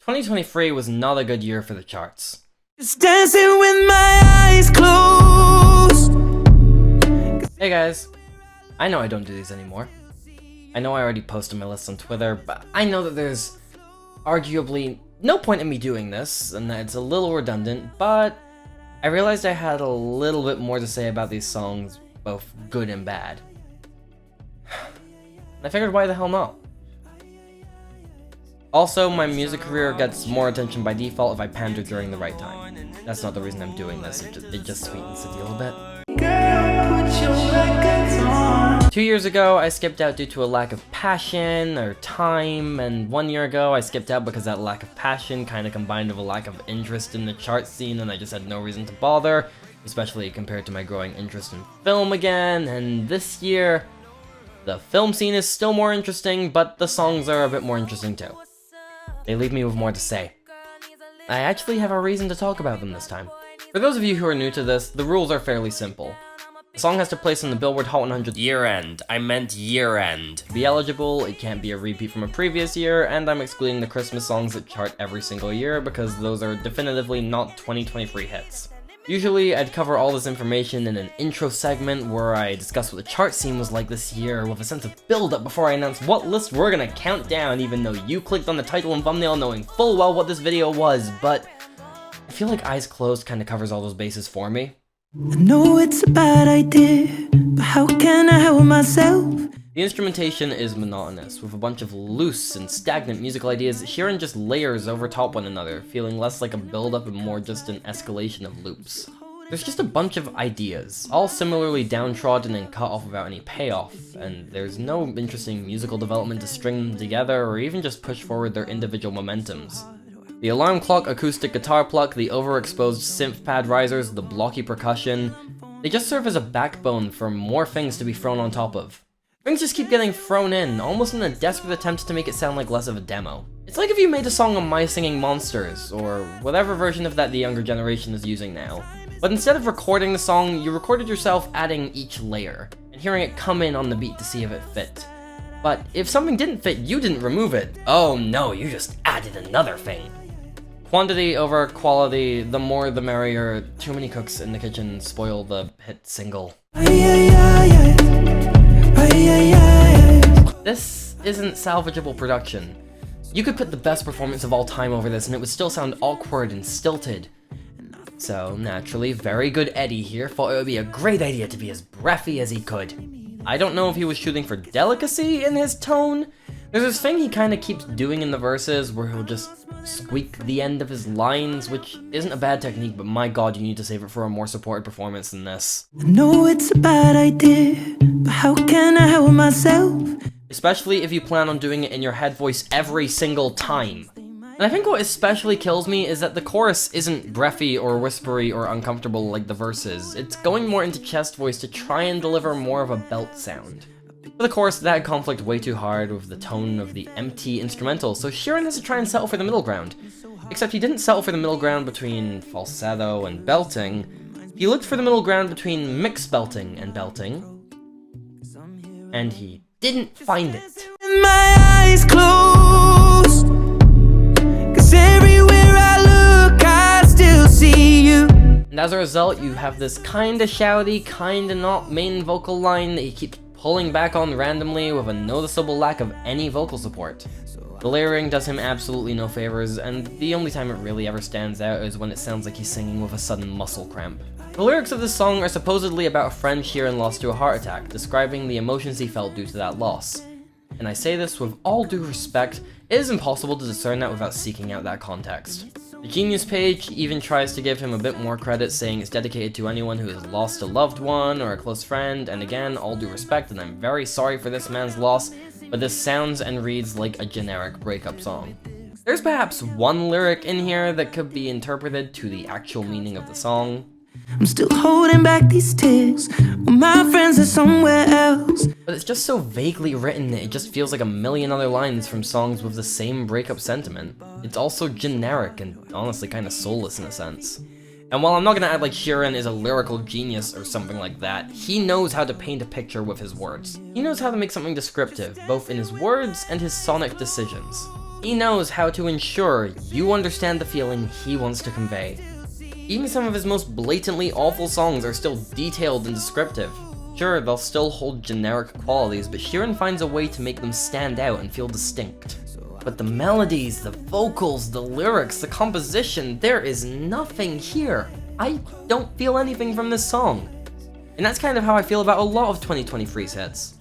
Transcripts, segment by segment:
2023 was not a good year for the charts. Just dancing with my eyes closed. Hey guys, I know I don't do these anymore. I know I already posted my list on Twitter, but I know that there's arguably no point in me doing this, and that it's a little redundant, but I realized I had a little bit more to say about these songs, both good and bad. I figured, why the hell not? Also, my music career gets more attention by default if I pander during the right time. That's not the reason I'm doing this, it just sweetens the deal a bit. 2 years ago, I skipped out due to a lack of passion or time, and 1 year ago, I skipped out because that lack of passion kind of combined with a lack of interest in the chart scene, and I just had no reason to bother, especially compared to my growing interest in film again. And this year, the film scene is still more interesting, but the songs are a bit more interesting too. They leave me with more to say. I actually have a reason to talk about them this time. For those of you who are new to this, the rules are fairly simple. The song has to place on the Billboard Hot 100 year-end. I meant year-end. To be eligible, it can't be a repeat from a previous year, and I'm excluding the Christmas songs that chart every single year because those are definitively not 2023 hits. Usually, I'd cover all this information in an intro segment where I discuss what the chart scene was like this year with a sense of build-up before I announce what list we're gonna count down, even though you clicked on the title and thumbnail knowing full well what this video was, but I feel like Eyes Closed kinda covers all those bases for me. I know it's a bad idea, but how can I help myself? The instrumentation is monotonous, with a bunch of loose and stagnant musical ideas that Sheeran just layers over top one another, feeling less like a build-up and more just an escalation of loops. There's just a bunch of ideas, all similarly downtrodden and cut off without any payoff, and there's no interesting musical development to string them together or even just push forward their individual momentums. The alarm clock acoustic guitar pluck, the overexposed synth pad risers, the blocky percussion, they just serve as a backbone for more things to be thrown on top of. Things just keep getting thrown in, almost in a desperate attempt to make it sound like less of a demo. It's like if you made a song on My Singing Monsters, or whatever version of that the younger generation is using now. But instead of recording the song, you recorded yourself adding each layer, and hearing it come in on the beat to see if it fit. But if something didn't fit, you didn't remove it. Oh no, you just added another thing. Quantity over quality, the more the merrier. Too many cooks in the kitchen spoil the hit single. This isn't salvageable production. You could put the best performance of all time over this and it would still sound awkward and stilted. So naturally, very good Eddie here thought it would be a great idea to be as breathy as he could. I don't know if he was shooting for delicacy in his tone. There's this thing he kind of keeps doing in the verses where he'll just squeak the end of his lines, which isn't a bad technique, but my god, you need to save it for a more supported performance than this. I know it's a bad idea, but how can I help myself? Especially if you plan on doing it in your head voice every single time. And I think what especially kills me is that the chorus isn't breathy or whispery or uncomfortable like the verses. It's going more into chest voice to try and deliver more of a belt sound. For the chorus, that conflict way too hard with the tone of the empty instrumental, so Sheeran has to try and settle for the middle ground. Except he didn't settle for the middle ground between falsetto and belting, he looked for the middle ground between mixed belting and belting, and he didn't find it. My eyes closed, 'cause everywhere I look, I still see you. And as a result, you have this kinda shouty, kinda not main vocal line that he keeps pulling back on randomly with a noticeable lack of any vocal support. The layering does him absolutely no favors, and the only time it really ever stands out is when it sounds like he's singing with a sudden muscle cramp. The lyrics of this song are supposedly about a friend Sheeran lost to a heart attack, describing the emotions he felt due to that loss. And I say this with all due respect, it is impossible to discern that without seeking out that context. The Genius page even tries to give him a bit more credit, saying it's dedicated to anyone who has lost a loved one or a close friend, and again, all due respect, and I'm very sorry for this man's loss, but this sounds and reads like a generic breakup song. There's perhaps one lyric in here that could be interpreted to the actual meaning of the song. I'm still holding back these tears when my friends are somewhere else. But it's just so vaguely written that it just feels like a million other lines from songs with the same breakup sentiment. It's also generic and honestly kind of soulless in a sense. And while I'm not gonna act like Sheeran is a lyrical genius or something like that, he knows how to paint a picture with his words. He knows how to make something descriptive, both in his words and his sonic decisions. He knows how to ensure you understand the feeling he wants to convey. Even some of his most blatantly awful songs are still detailed and descriptive. Sure, they'll still hold generic qualities, but Sheeran finds a way to make them stand out and feel distinct. But the melodies, the vocals, the lyrics, the composition, there is nothing here. I don't feel anything from this song. And that's kind of how I feel about a lot of 2023's hits.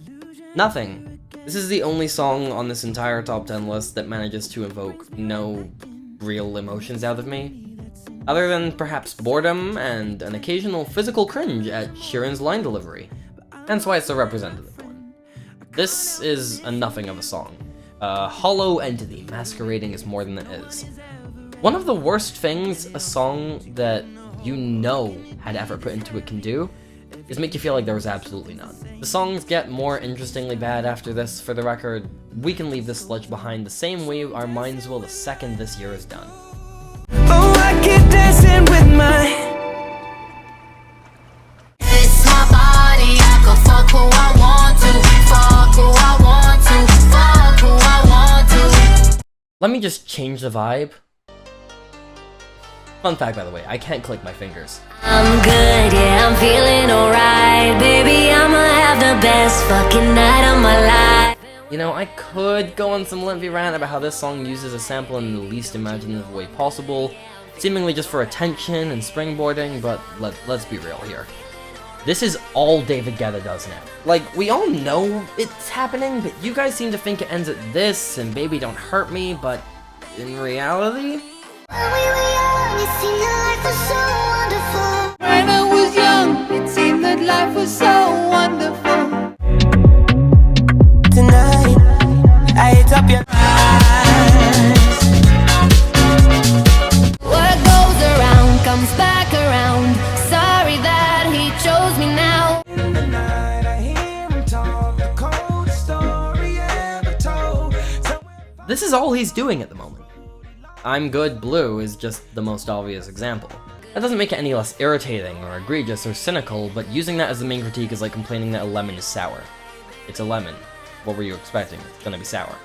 Nothing. This is the only song on this entire top 10 list that manages to evoke no real emotions out of me, other than perhaps boredom and an occasional physical cringe at Sheeran's line delivery. Hence why it's a representative one. This is a nothing of a song. A hollow entity masquerading as more than it is. One of the worst things a song that you know had effort put into it can do is make you feel like there was absolutely none. The songs get more interestingly bad after this, for the record. We can leave this sludge behind the same way our minds will the second this year is done. Oh, I keep dancing with my. It's my body, I can fuck who I want to, fuck who I want to, fuck who I want to. Let me just change the vibe. Fun fact, by the way, I can't click my fingers. I'm good, yeah, I'm feeling alright. Baby, I'ma have the best fucking night of my life. You know, I could go on some lengthy rant about how this song uses a sample in the least imaginative way possible, seemingly just for attention and springboarding, but let's be real here. This is all David Guetta does now. Like, we all know it's happening, but you guys seem to think it ends at this and Baby Don't Hurt Me, but in reality? When we were young, it seemed that life was so wonderful. When I was young, it seemed that life was so wonderful. Tonight, I ate up your eyes. What goes around comes back around. Sorry that he chose me now. In the night, I hear him talk the coldest story ever told. This is all he's doing at the moment. I'm Good Blue is just the most obvious example. That doesn't make it any less irritating or egregious or cynical, but using that as the main critique is like complaining that a lemon is sour. It's a lemon. What were you expecting? It's gonna be sour.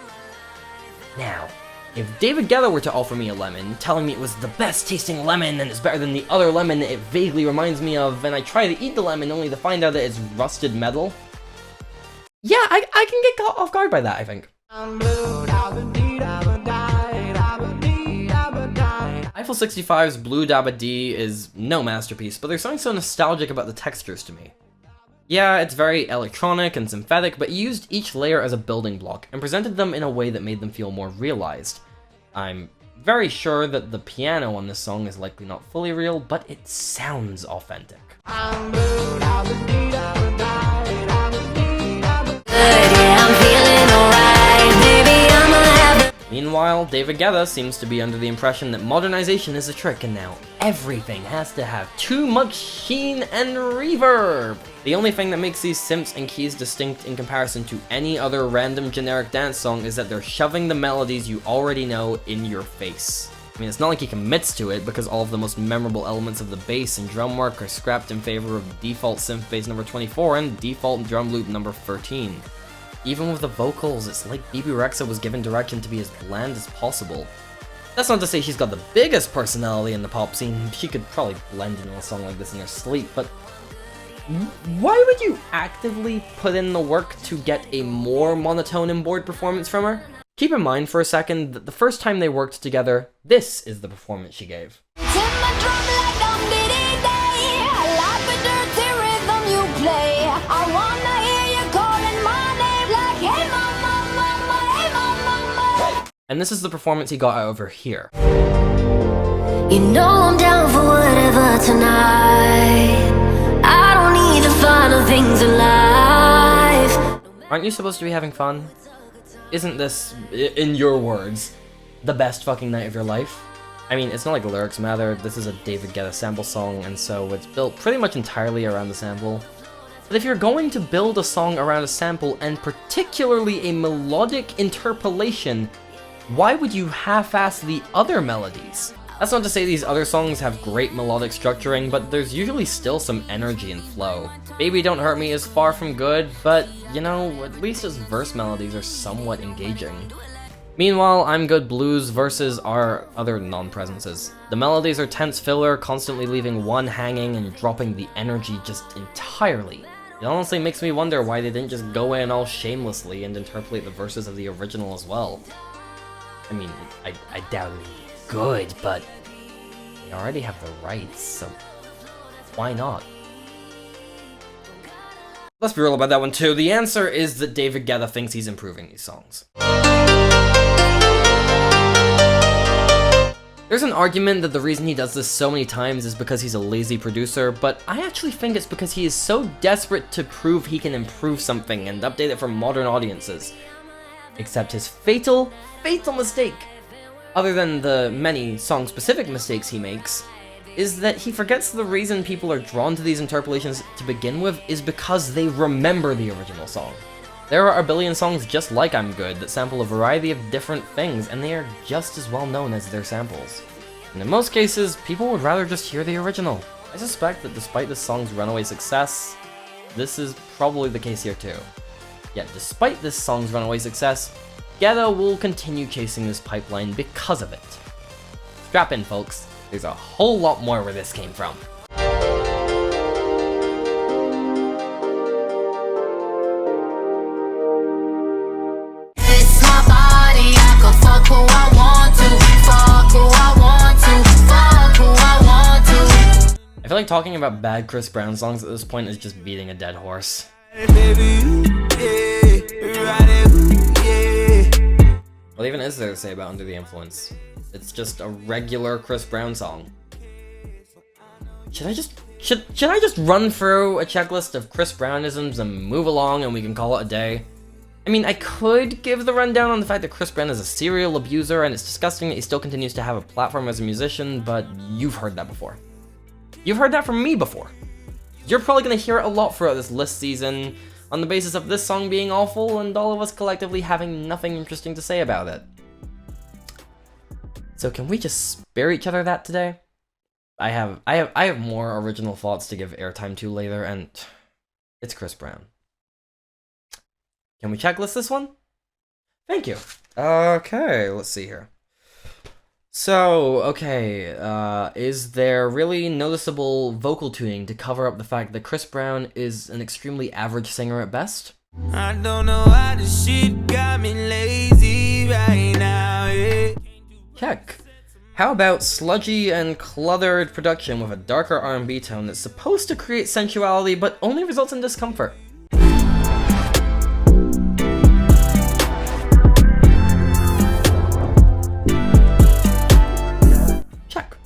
Now, if David Guetta were to offer me a lemon, telling me it was the best tasting lemon and it's better than the other lemon it vaguely reminds me of, and I try to eat the lemon only to find out that it's rusted metal, yeah, I can get caught off guard by that, I think. Eiffel 65's Blue Dabba Dee is no masterpiece, but there's something so nostalgic about the textures to me. Yeah, it's very electronic and synthetic, but he used each layer as a building block and presented them in a way that made them feel more realized. I'm very sure that the piano on this song is likely not fully real, but it sounds authentic. Meanwhile, David Guetta seems to be under the impression that modernization is a trick and now everything has to have too much sheen and reverb. The only thing that makes these synths and keys distinct in comparison to any other random generic dance song is that they're shoving the melodies you already know in your face. I mean, it's not like he commits to it, because all of the most memorable elements of the bass and drum work are scrapped in favor of default synth bass number 24 and default drum loop number 13. Even with the vocals, it's like BB Rexa was given direction to be as bland as possible. That's not to say she's got the biggest personality in the pop scene. She could probably blend into a song like this in her sleep, but why would you actively put in the work to get a more monotone and bored performance from her? Keep in mind for a second that the first time they worked together, this is the performance she gave. And this is the performance he got out of her here. You know I'm down for whatever tonight. I don't need the final things in life. Aren't you supposed to be having fun? Isn't this, in your words, the best fucking night of your life? I mean, it's not like the lyrics matter. This is a David Guetta sample song, and so it's built pretty much entirely around the sample. But if you're going to build a song around a sample, and particularly a melodic interpolation, why would you half-ass the other melodies? That's not to say these other songs have great melodic structuring, but there's usually still some energy and flow. Baby Don't Hurt Me is far from good, but, you know, at least its verse melodies are somewhat engaging. Meanwhile, I'm Good Blues versus our other non-presences. The melodies are tense filler, constantly leaving one hanging and dropping the energy just entirely. It honestly makes me wonder why they didn't just go in all shamelessly and interpolate the verses of the original as well. I mean, I doubt it'd be good, but they already have the rights, so why not? Let's be real about that one too. The answer is that David Guetta thinks he's improving these songs. There's an argument that the reason he does this so many times is because he's a lazy producer, but I actually think it's because he is so desperate to prove he can improve something and update it for modern audiences. Except his fatal mistake, other than the many song-specific mistakes he makes, is that he forgets the reason people are drawn to these interpolations to begin with is because they remember the original song. There are a billion songs just like I'm Good that sample a variety of different things, and they are just as well known as their samples. And in most cases, people would rather just hear the original. I suspect that despite this song's runaway success, this is probably the case here too. Yet despite this song's runaway success, Guetta will continue chasing this pipeline because of it. Strap in, folks. There's a whole lot more where this came from. I feel like talking about bad Chris Brown songs at this point is just beating a dead horse. What even is there to say about Under the Influence? It's just a regular Chris Brown song. Should I just run through a checklist of Chris Brownisms and move along and we can call it a day? I mean, I could give the rundown on the fact that Chris Brown is a serial abuser and it's disgusting that he still continues to have a platform as a musician, but you've heard that before. You've heard that from me before. You're probably gonna hear it a lot throughout this list season on the basis of this song being awful and all of us collectively having nothing interesting to say about it. So can we just spare each other that today? I have more original thoughts to give airtime to later, and it's Chris Brown. Can we checklist this one? Thank you. Okay, let's see here. So, okay, is there really noticeable vocal tuning to cover up the fact that Chris Brown is an extremely average singer at best? I don't know how this shit got me lazy right now, yeah. Check. How about sludgy and cluttered production with a darker R&B tone that's supposed to create sensuality but only results in discomfort? Check.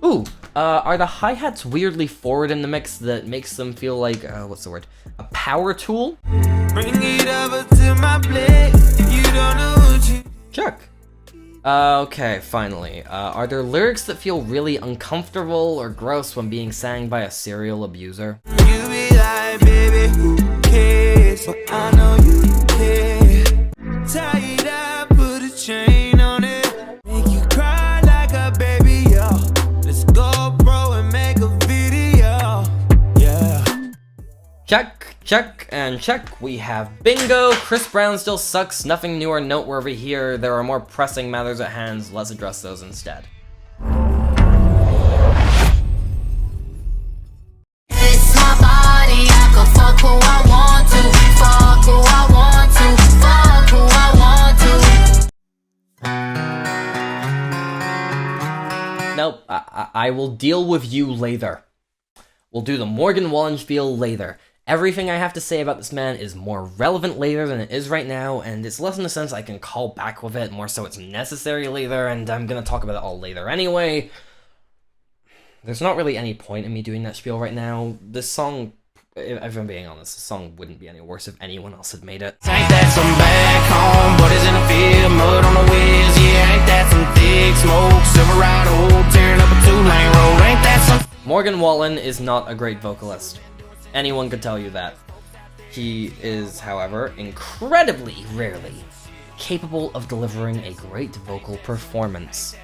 Ooh, are the hi-hats weirdly forward in the mix that makes them feel like, what's the word? A power tool? Bring it over to my plate. You don't know what you... Check. Okay, finally. Are there lyrics that feel really uncomfortable or gross when being sang by a serial abuser? You be like, baby, who cares? But I know you care. Tie it up, put a chain on it. Make you cry like a baby, yo. Let's go, bro, and make a video. Yeah. Check, check, and check. We have bingo. Chris Brown still sucks. Nothing new or noteworthy here. There are more pressing matters at hand. Let's address those instead. It's my body, I can fuck who I want to, fuck who I want to, fuck who I want to. Nope, I will deal with you later. We'll do the Morgan Wallen spiel later. Everything I have to say about this man is more relevant later than it is right now, and it's less in the sense I can call back with it, more so it's necessary later, and I'm gonna talk about it all later anyway. There's not really any point in me doing that spiel right now. This song, if I'm being honest, this song wouldn't be any worse if anyone else had made it. Ain't that some back home, buddies in the field, mud on the wheels, yeah, ain't that some thick smoke, Silverado, tearing up a two-lane road, ain't that some... Morgan Wallen is not a great vocalist. Anyone could tell you that. He is, however, incredibly rarely capable of delivering a great vocal performance.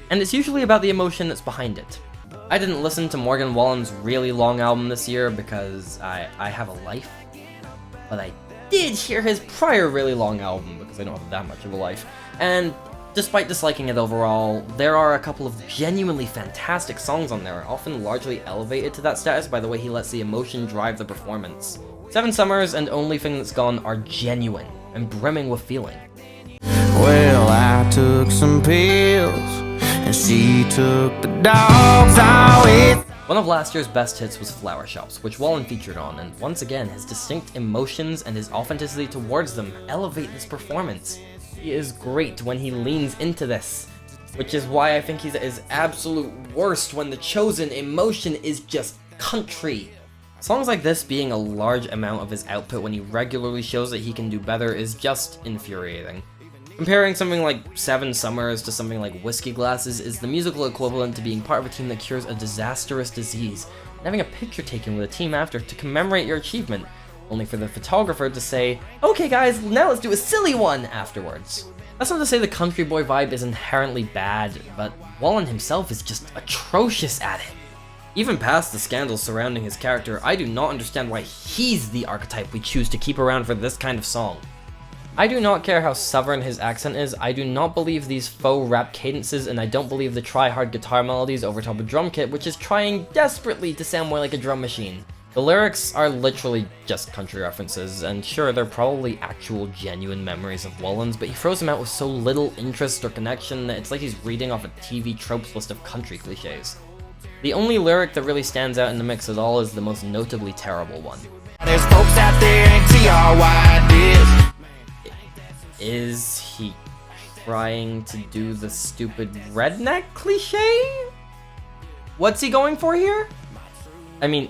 And it's usually about the emotion that's behind it. I didn't listen to Morgan Wallen's really long album this year because I have a life, but I did hear his prior really long album, because I don't have that much of a life, and despite disliking it overall, there are a couple of genuinely fantastic songs on there, often largely elevated to that status by the way he lets the emotion drive the performance. Seven Summers and Only Thing That's Gone are genuine and brimming with feeling. Well, I took some pills, and she took the dogs away. One of last year's best hits was Flower Shops, which Wallen featured on, and once again, his distinct emotions and his authenticity towards them elevate this performance. He is great when he leans into this, which is why I think he's at his absolute worst when the chosen emotion is just country. Songs like this being a large amount of his output when he regularly shows that he can do better is just infuriating. Comparing something like Seven Summers to something like Whiskey Glasses is the musical equivalent to being part of a team that cures a disastrous disease, and having a picture taken with a team after to commemorate your achievement, only for the photographer to say, "Okay guys, now let's do a silly one," afterwards. That's not to say the country boy vibe is inherently bad, but Wallen himself is just atrocious at it. Even past the scandals surrounding his character, I do not understand why he's the archetype we choose to keep around for this kind of song. I do not care how southern his accent is, I do not believe these faux rap cadences, and I don't believe the try-hard guitar melodies over top of drum kit, which is trying desperately to sound more like a drum machine. The lyrics are literally just country references, and sure, they're probably actual genuine memories of Wallen's, but he throws them out with so little interest or connection that it's like he's reading off a TV tropes list of country cliches. The only lyric that really stands out in the mix at all is the most notably terrible one. There's folks out there in TRY Is he trying to do the stupid redneck cliche? What's he going for here? He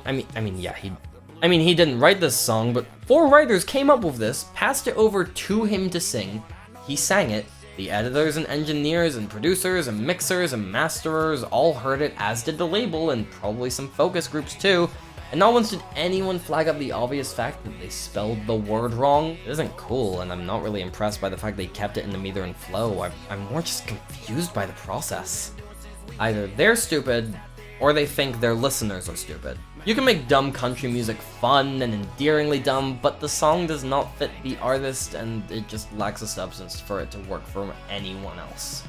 didn't write this song, but 4 writers came up with this, passed it over to him to sing, he sang it, the editors and engineers and producers and mixers and masterers all heard it, as did the label and probably some focus groups too, and not once did anyone flag up the obvious fact that they spelled the word wrong. It isn't cool, and I'm not really impressed by the fact they kept it in the meter and flow. I'm more just confused by the process. Either they're stupid, or they think their listeners are stupid. You can make dumb country music fun and endearingly dumb, but the song does not fit the artist, and it just lacks a substance for it to work for anyone else.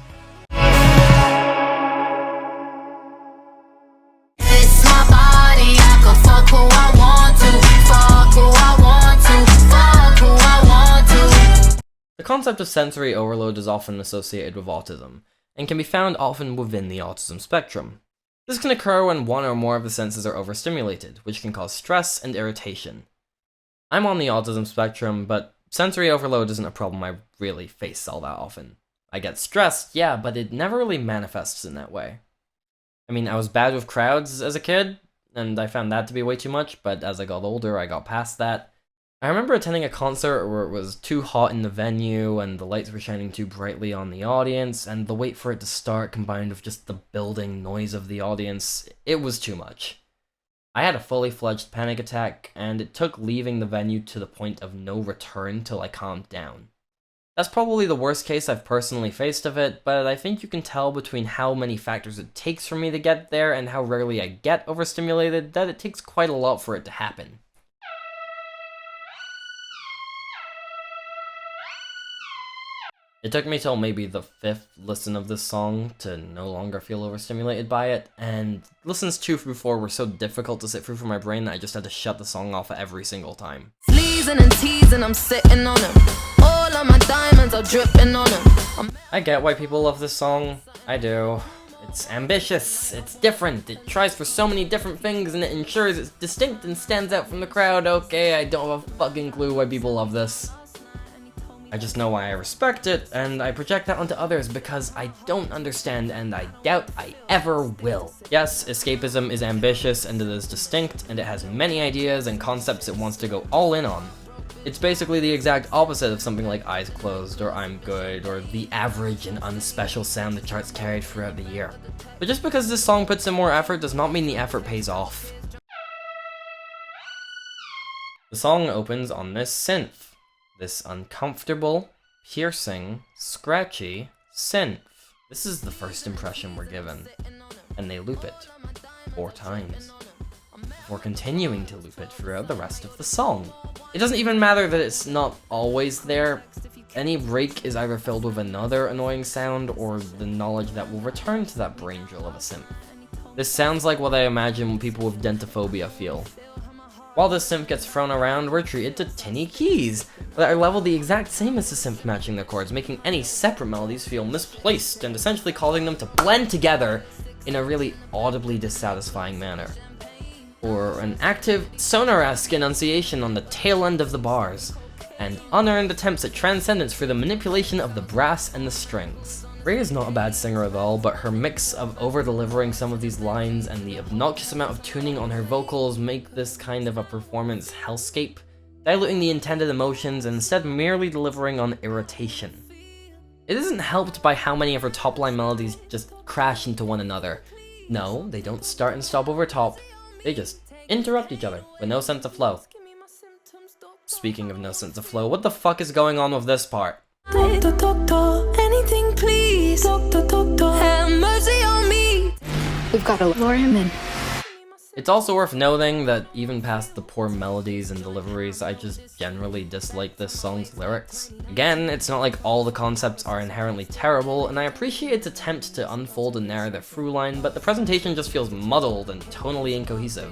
It's my body, I can fuck who I want to, fuck who I want to, fuck who I want to. The concept of sensory overload is often associated with autism, and can be found often within the autism spectrum. This can occur when one or more of the senses are overstimulated, which can cause stress and irritation. I'm on the autism spectrum, but sensory overload isn't a problem I really face all that often. I get stressed, yeah, but it never really manifests in that way. I was bad with crowds as a kid, and I found that to be way too much, but as I got older, I got past that. I remember attending a concert where it was too hot in the venue, and the lights were shining too brightly on the audience, and the wait for it to start combined with just the building noise of the audience, it was too much. I had a fully fledged panic attack, and it took leaving the venue to the point of no return till I calmed down. That's probably the worst case I've personally faced of it, but I think you can tell between how many factors it takes for me to get there and how rarely I get overstimulated that it takes quite a lot for it to happen. It took me till maybe the 5th listen of this song to no longer feel overstimulated by it, and listens 2 through 4 were so difficult to sit through for my brain that I just had to shut the song off every single time. Sleezing and teasing, I'm sitting on him. All of my diamonds are dripping on him. I get why people love this song. I do. It's ambitious, it's different, it tries for so many different things, and it ensures it's distinct and stands out from the crowd. Okay, I don't have a fucking clue why people love this. I just know why I respect it, and I project that onto others because I don't understand, and I doubt I ever will. Yes, escapism is ambitious, and it is distinct, and it has many ideas and concepts it wants to go all in on. It's basically the exact opposite of something like Eyes Closed, or I'm Good, or the average and unspecial sound the charts carried throughout the year. But just because this song puts in more effort does not mean the effort pays off. The song opens on this synth. This uncomfortable, piercing, scratchy synth. This is the first impression we're given, and they loop it 4 times. The before continuing to loop it throughout the rest of the song. It doesn't even matter that it's not always there. Any break is either filled with another annoying sound or the knowledge that we'll return to that brain drill of a synth. This sounds like what I imagine people with dentophobia feel. While this synth gets thrown around, we're treated to tinny keys that are leveled the exact same as the synth matching the chords, making any separate melodies feel misplaced and essentially causing them to blend together in a really audibly dissatisfying manner. Or an active, sonar-esque enunciation on the tail end of the bars, and unearned attempts at transcendence through the manipulation of the brass and the strings. Ray is not a bad singer at all, but her mix of over-delivering some of these lines and the obnoxious amount of tuning on her vocals make this kind of a performance hellscape, diluting the intended emotions and instead merely delivering on irritation. It isn't helped by how many of her top-line melodies just crash into one another. No, they don't start and stop over top, they just interrupt each other with no sense of flow. Speaking of no sense of flow, what the fuck is going on with this part? Doctor, doctor, anything please. Doctor, doctor, have mercy on me. We've got to lure him in. It's also worth noting that even past the poor melodies and deliveries, I just generally dislike this song's lyrics. Again, it's not like all the concepts are inherently terrible, and I appreciate its attempt to unfold a narrative through line, but the presentation just feels muddled and tonally incohesive.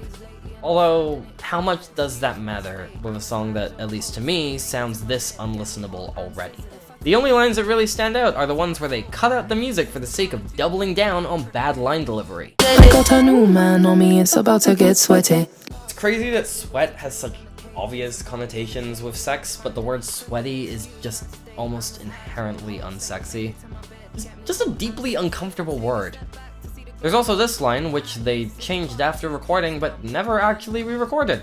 Although, how much does that matter with a song that, at least to me, sounds this unlistenable already? The only lines that really stand out are the ones where they cut out the music for the sake of doubling down on bad line delivery. I got a new man on me, it's about to get sweaty. It's crazy that sweat has such obvious connotations with sex, but the word sweaty is just almost inherently unsexy. It's just a deeply uncomfortable word. There's also this line, which they changed after recording, but never actually re-recorded.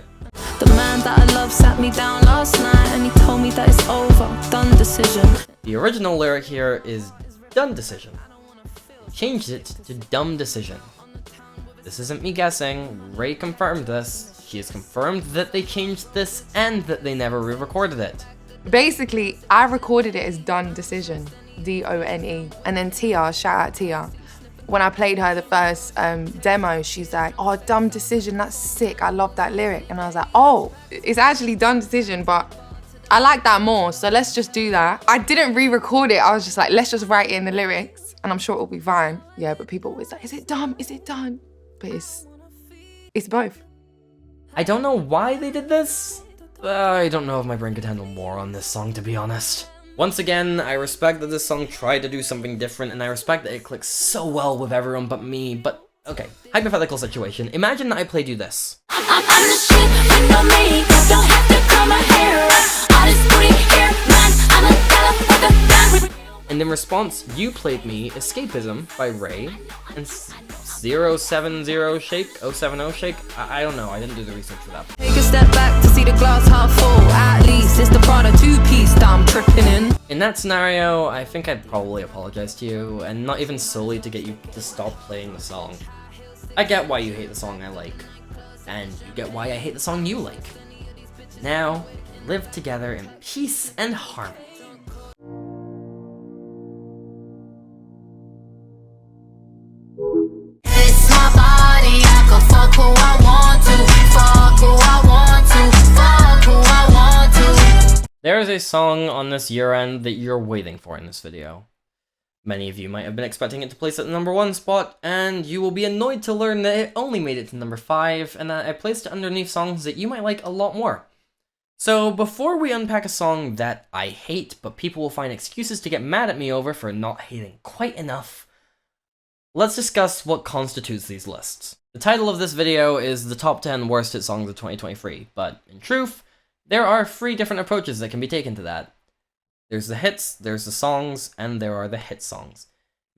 The man that I love sat me down last night and he told me that it's over, done decision. The original lyric here is done decision. They changed it to dumb decision. This isn't me guessing, Ray confirmed this. She has confirmed that they changed this and that they never re-recorded it. Basically, I recorded it as Done Decision, D-O-N-E. And then Tia, shout out Tia. When I played her the first demo, she's like, oh, dumb decision, that's sick, I love that lyric. And I was like, oh, it's actually Done Decision, but I like that more, so let's just do that. I didn't re-record it, I was just like, let's just write it in the lyrics, and I'm sure it'll be fine. Yeah, but people always like, is it dumb, is it done? But it's both. I don't know why they did this. I don't know if my brain could handle more on this song, to be honest. Once again, I respect that this song tried to do something different, and I respect that it clicks so well with everyone but me, but okay. Hypothetical situation. Imagine that I played you this. I'm the shit with no makeup, don't have to curl my hair up. All this booty hair, man, I'm a fella with a gun. And in response, you played me Escapism by Ray and 070 Shake, 070 Shake. I don't know, I didn't do the research for that. Take a step back to see the glass half full, at least it's the Prada two-piece that I'm tripping in. In that scenario, I think I'd probably apologize to you, and not even solely to get you to stop playing the song. I get why you hate the song I like, and you get why I hate the song you like. Now, live together in peace and harmony. It's my body, I can fuck who I want to, fuck who I want to, fuck who I want to. There is a song on this year-end that you're waiting for in this video. Many of you might have been expecting it to place at the #1 spot, and you will be annoyed to learn that it only made it to #5, and that I placed it underneath songs that you might like a lot more. So before we unpack a song that I hate, but people will find excuses to get mad at me over for not hating quite enough, let's discuss what constitutes these lists. The title of this video is the top 10 worst hit songs of 2023, but in truth, there are 3 different approaches that can be taken to that. There's the hits, there's the songs, and there are the hit songs.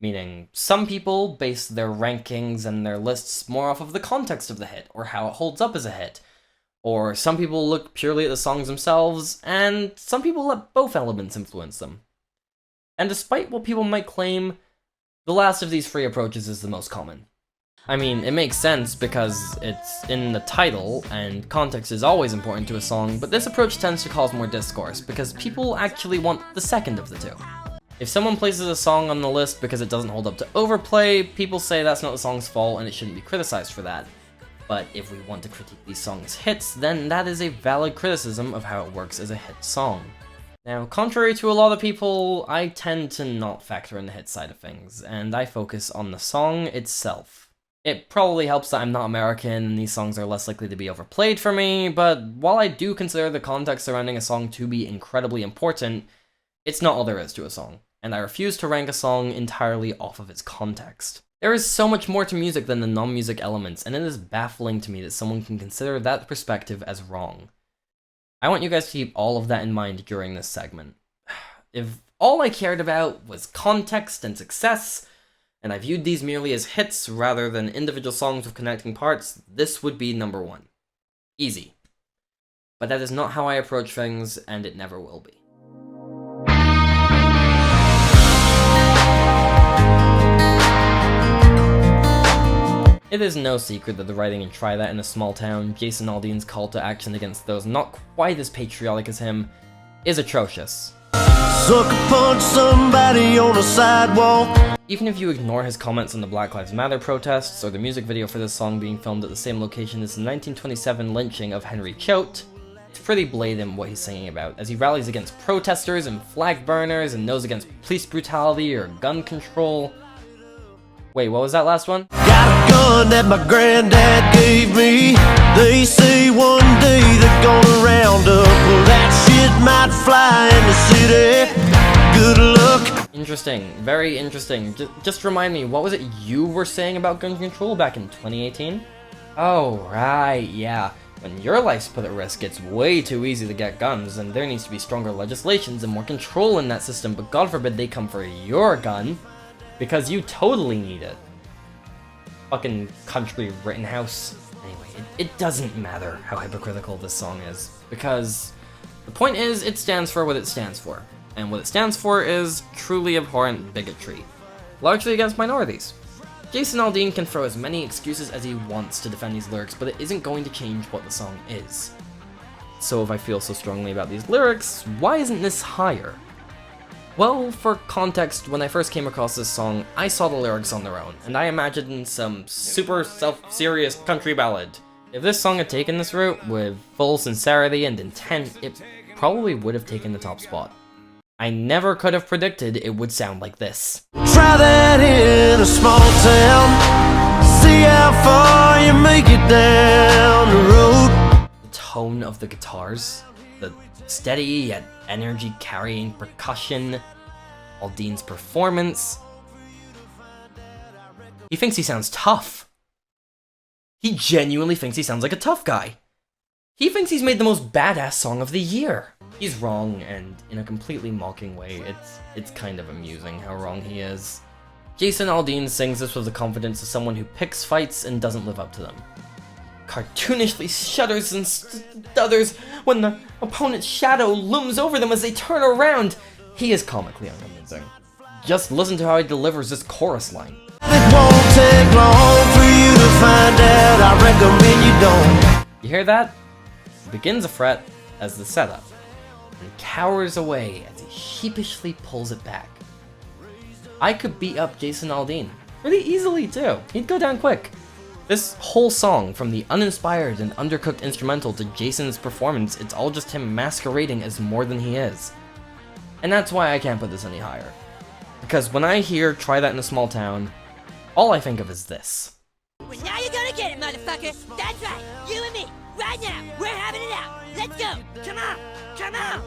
Meaning, some people base their rankings and their lists more off of the context of the hit, or how it holds up as a hit. Or some people look purely at the songs themselves, and some people let both elements influence them. And despite what people might claim, the last of these 3 approaches is the most common. I mean, it makes sense because it's in the title, and context is always important to a song, but this approach tends to cause more discourse, because people actually want the second of the 2. If someone places a song on the list because it doesn't hold up to overplay, people say that's not the song's fault and it shouldn't be criticized for that. But if we want to critique these songs' hits, then that is a valid criticism of how it works as a hit song. Now, contrary to a lot of people, I tend to not factor in the hit side of things, and I focus on the song itself. It probably helps that I'm not American and these songs are less likely to be overplayed for me, but while I do consider the context surrounding a song to be incredibly important, it's not all there is to a song, and I refuse to rank a song entirely off of its context. There is so much more to music than the non-music elements, and it is baffling to me that someone can consider that perspective as wrong. I want you guys to keep all of that in mind during this segment. If all I cared about was context and success, and I viewed these merely as hits rather than individual songs with connecting parts, this would be number 1. Easy. But that is not how I approach things, and it never will be. It is no secret that the writing in Try That in a Small Town, Jason Aldean's call to action against those not quite as patriotic as him, is atrocious. Sucker punch somebody on a sidewalk. Even if you ignore his comments on the Black Lives Matter protests, or the music video for this song being filmed at the same location as the 1927 lynching of Henry Choate, it's pretty blatant what he's singing about, as he rallies against protesters and flag burners and knows against police brutality or gun control. Wait, what was that last one? Got a gun that my granddad gave me. They say one day they're gonna round up. Well, that shit might fly in the city. Good luck. Interesting, very interesting. Just remind me, what was it you were saying about gun control back in 2018? Oh, right, yeah. When your life's put at risk, it's way too easy to get guns, and there needs to be stronger legislations and more control in that system, but God forbid they come for your gun. Because you totally need it. Fucking country Rittenhouse. Anyway, it doesn't matter how hypocritical this song is. Because the point is, it stands for what it stands for. And what it stands for is truly abhorrent bigotry. Largely against minorities. Jason Aldean can throw as many excuses as he wants to defend these lyrics, but it isn't going to change what the song is. So if I feel so strongly about these lyrics, why isn't this higher? Well, for context, when I first came across this song, I saw the lyrics on their own, and I imagined some super self-serious country ballad. If this song had taken this route, with full sincerity and intent, it probably would have taken the top spot. I never could have predicted it would sound like this. Try that in a small town. See how far you make it down the road. The tone of the guitars, the steady yet energy-carrying percussion, Aldean's performance. He thinks he sounds tough. He genuinely thinks he sounds like a tough guy. He thinks he's made the most badass song of the year. He's wrong, and in a completely mocking way, it's kind of amusing how wrong he is. Jason Aldean sings this with the confidence of someone who picks fights and doesn't live up to them. Cartoonishly shudders and stutters when the opponent's shadow looms over them as they turn around. He is comically unconvincing. Just listen to how he delivers this chorus line. It won't take long for you to find out. I recommend you don't. You hear that? He begins a fret as the setup, and cowers away as he sheepishly pulls it back. I could beat up Jason Aldean pretty easily too. He'd go down quick. This whole song, from the uninspired and undercooked instrumental to Jason's performance, it's all just him masquerading as more than he is. And that's why I can't put this any higher. Because when I hear Try That in a Small Town, all I think of is this. Well, now you're gonna get it, motherfucker! That's right! You and me! Right now! We're having it out! Let's go! Come on! Come on!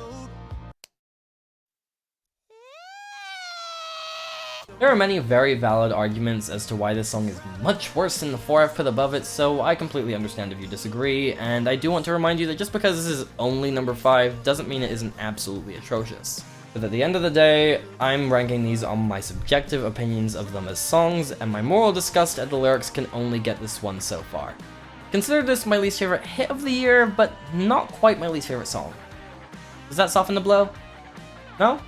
There are many very valid arguments as to why this song is much worse than the 4 I've put above it, so I completely understand if you disagree, and I do want to remind you that just because this is only number 5 doesn't mean it isn't absolutely atrocious. But at the end of the day, I'm ranking these on my subjective opinions of them as songs, and my moral disgust at the lyrics can only get this one so far. Consider this my least favorite hit of the year, but not quite my least favorite song. Does that soften the blow? No?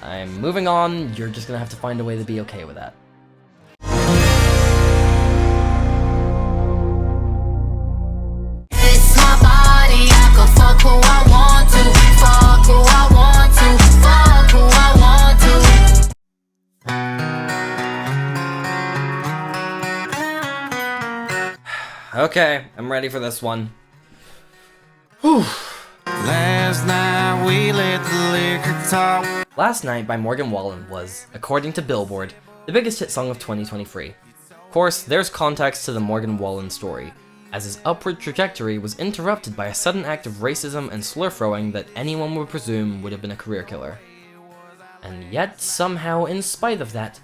I'm moving on, you're just gonna have to find a way to be okay with that. It's my body, I can fuck who I want to, fuck who I want to, fuck who I want to. Okay, I'm ready for this one. Whew. Last night we let the liquor talk. Last Night by Morgan Wallen was, according to Billboard, the biggest hit song of 2023. Of course, there's context to the Morgan Wallen story, as his upward trajectory was interrupted by a sudden act of racism and slur throwing that anyone would presume would have been a career killer. And yet, somehow, in spite of that,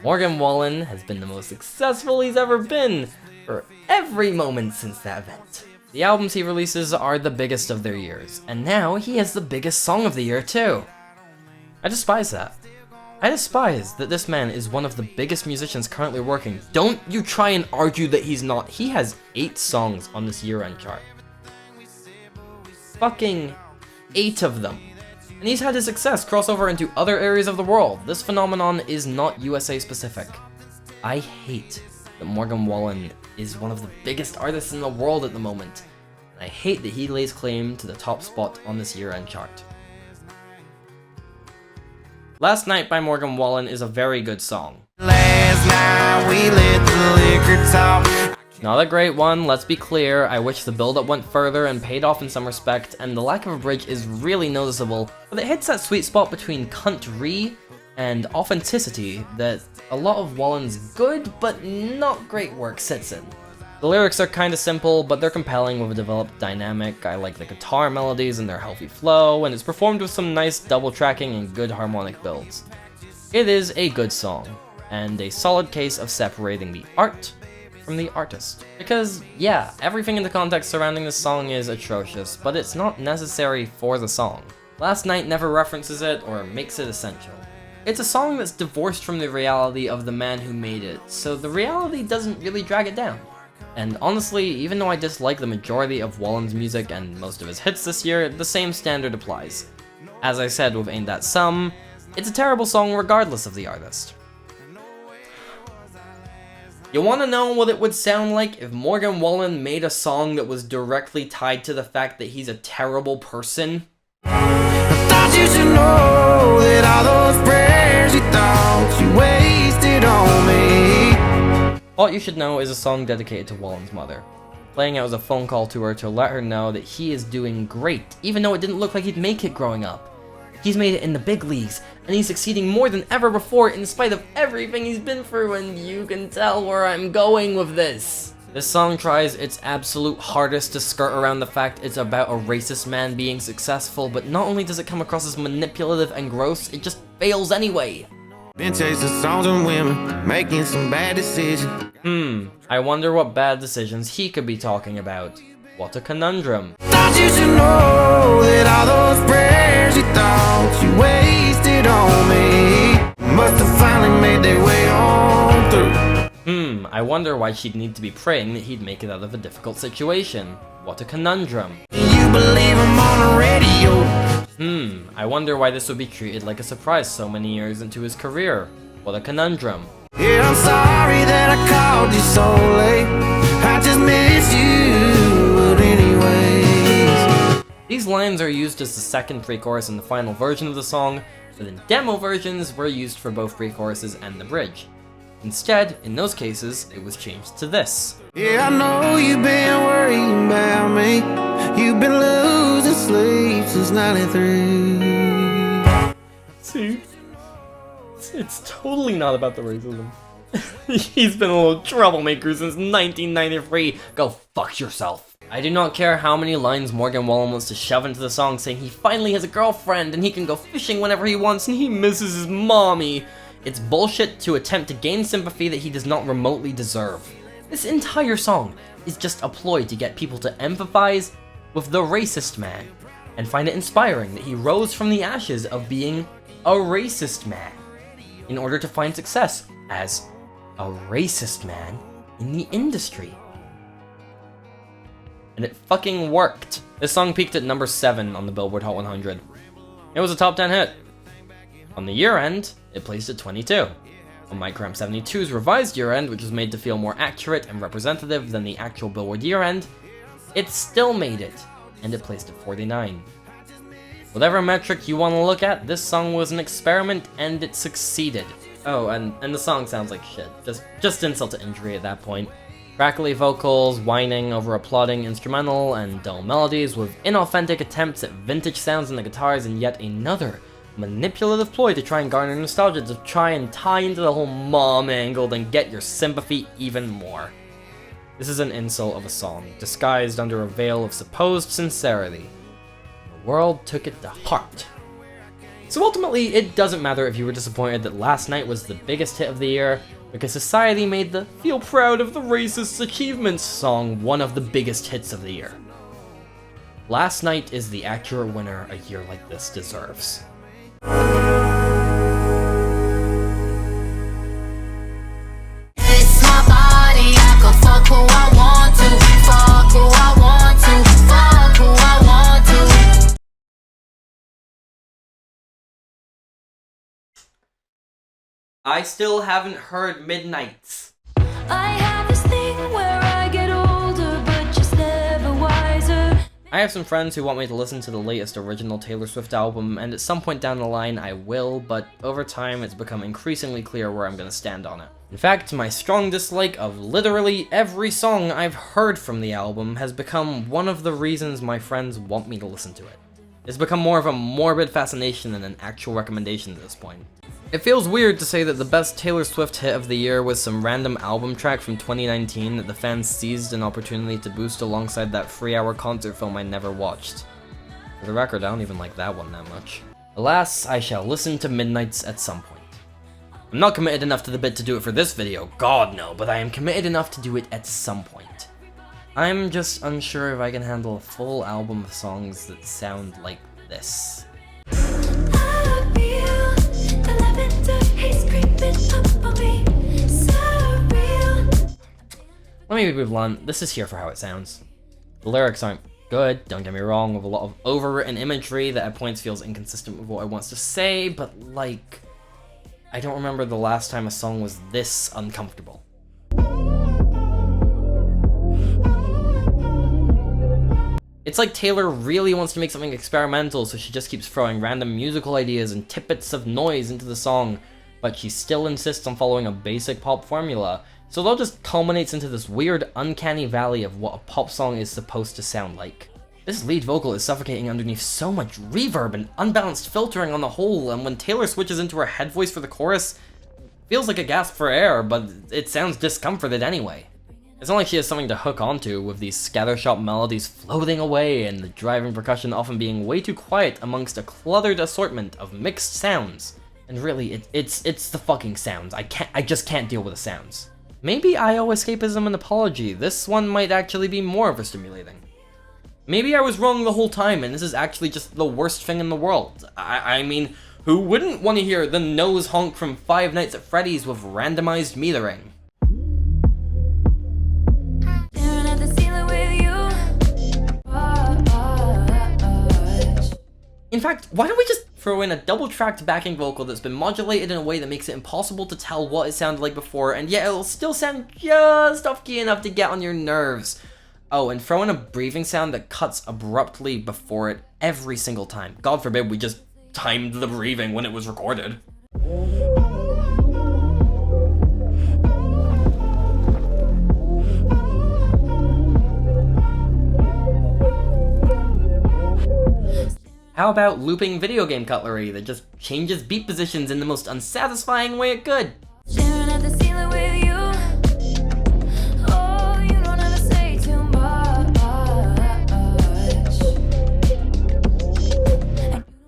Morgan Wallen has been the most successful he's ever been for every moment since that event. The albums he releases are the biggest of their years, and now he has the biggest song of the year too. I despise that. I despise that this man is one of the biggest musicians currently working. Don't you try and argue that he's not. He has 8 songs on this year-end chart. Fucking 8 of them. And he's had his success cross over into other areas of the world. This phenomenon is not USA specific. I hate that Morgan Wallen is one of the biggest artists in the world at the moment. And I hate that he lays claim to the top spot on this year-end chart. Last Night by Morgan Wallen is a very good song. Last night we let the liquor talk. Not a great one, let's be clear. I wish the build-up went further and paid off in some respect, and the lack of a bridge is really noticeable, but it hits that sweet spot between country and authenticity that a lot of Wallen's good but not great work sits in. The lyrics are kinda simple, but they're compelling with a developed dynamic. I like the guitar melodies and their healthy flow, and it's performed with some nice double tracking and good harmonic builds. It is a good song, and a solid case of separating the art from the artist. Because, yeah, everything in the context surrounding this song is atrocious, but it's not necessary for the song. Last Night never references it or makes it essential. It's a song that's divorced from the reality of the man who made it, so the reality doesn't really drag it down. And honestly, even though I dislike the majority of Wallen's music and most of his hits this year, the same standard applies. As I said with Ain't That Some, it's a terrible song regardless of the artist. You wanna know what it would sound like if Morgan Wallen made a song that was directly tied to the fact that he's a terrible person? I thought you should know that all those prayers you thought you wasted on me. All You Should Know is a song dedicated to Wallen's mother, playing out as a phone call to her to let her know that he is doing great, even though it didn't look like he'd make it growing up. He's made it in the big leagues, and he's succeeding more than ever before in spite of everything he's been through, and you can tell where I'm going with this. This song tries its absolute hardest to skirt around the fact it's about a racist man being successful, but not only does it come across as manipulative and gross, it just fails anyway. Been chasing songs and women, making some bad decisions. I wonder what bad decisions he could be talking about. What a conundrum. Thought you should know that all those prayers you thought you wasted on me must have finally made their way on through. I wonder why she'd need to be praying that he'd make it out of a difficult situation. What a conundrum. You believe I'm on the radio. I wonder why this would be treated like a surprise so many years into his career. What a conundrum. Yeah, I'm sorry that I called you so late. I just miss you, but anyways. These lines are used as the second pre-chorus in the final version of the song, but in demo versions were used for both pre-choruses and the bridge. Instead, in those cases, it was changed to this. Yeah, I know you've been worrying about me. You've been losing sleep since 93. See? It's totally not about the racism. He's been a little troublemaker since 1993. Go fuck yourself. I do not care how many lines Morgan Wallen wants to shove into the song saying he finally has a girlfriend and he can go fishing whenever he wants and he misses his mommy. It's bullshit to attempt to gain sympathy that he does not remotely deserve. This entire song is just a ploy to get people to empathize with the racist man and find it inspiring that he rose from the ashes of being a racist man in order to find success as a racist man in the industry. And it fucking worked. This song peaked at number 7 on the Billboard Hot 100. It was a top 10 hit. On the year end, it placed at 22. On Micromp 72's revised year end, which was made to feel more accurate and representative than the actual Billboard year end, it still made it, and it placed at 49. Whatever metric you want to look at, this song was an experiment and it succeeded. Oh, and the song sounds like shit. Just insult to injury at that point. Crackly vocals, whining over a plodding instrumental, and dull melodies with inauthentic attempts at vintage sounds on the guitars, and yet another manipulative ploy to try and garner nostalgia, to try and tie into the whole mom angle and get your sympathy even more. This is an insult of a song, disguised under a veil of supposed sincerity. The world took it to heart. So ultimately, it doesn't matter if you were disappointed that Last Night was the biggest hit of the year, because society made the Feel Proud of the Racist's Achievements song one of the biggest hits of the year. Last Night is the accurate winner a year like this deserves. It's my body, I can fuck who I want to, fuck who I want to, fuck who I want to. I still haven't heard Midnights. I have this thing where I get older, but just never wiser. I have some friends who want me to listen to the latest original Taylor Swift album, and at some point down the line I will, but over time it's become increasingly clear where I'm gonna stand on it. In fact, my strong dislike of literally every song I've heard from the album has become one of the reasons my friends want me to listen to it. It's become more of a morbid fascination than an actual recommendation at this point. It feels weird to say that the best Taylor Swift hit of the year was some random album track from 2019 that the fans seized an opportunity to boost alongside that 3-hour concert film I never watched. For the record, I don't even like that one that much. Alas, I shall listen to Midnights at some point. I'm not committed enough to the bit to do it for this video, god no, but I am committed enough to do it at some point. I'm just unsure if I can handle a full album of songs that sound like this. Let me be blunt, this is here for how it sounds. The lyrics aren't good, don't get me wrong, with a lot of overwritten imagery that at points feels inconsistent with what it wants to say, but like, I don't remember the last time a song was this uncomfortable. It's like Taylor really wants to make something experimental, so she just keeps throwing random musical ideas and tidbits of noise into the song, but she still insists on following a basic pop formula, so it all just culminates into this weird, uncanny valley of what a pop song is supposed to sound like. This lead vocal is suffocating underneath so much reverb and unbalanced filtering on the whole, and when Taylor switches into her head voice for the chorus, it feels like a gasp for air, but it sounds discomforted anyway. It's not like she has something to hook onto, with these scattershot melodies floating away and the driving percussion often being way too quiet amongst a cluttered assortment of mixed sounds. And really, it's the fucking sounds. I just can't deal with the sounds. Maybe IO escapism and apology, this one might actually be more overstimulating. Maybe I was wrong the whole time and this is actually just the worst thing in the world. I mean, who wouldn't want to hear the nose honk from Five Nights at Freddy's with randomized metering? In fact, why don't we just throw in a double-tracked backing vocal that's been modulated in a way that makes it impossible to tell what it sounded like before, and yet it'll still sound just off-key enough to get on your nerves. Oh, and throw in a breathing sound that cuts abruptly before it every single time. God forbid we just timed the breathing when it was recorded. How about looping video game cutlery that just changes beat positions in the most unsatisfying way it could? Staring at the ceiling with you. Oh, you don't ever say too much.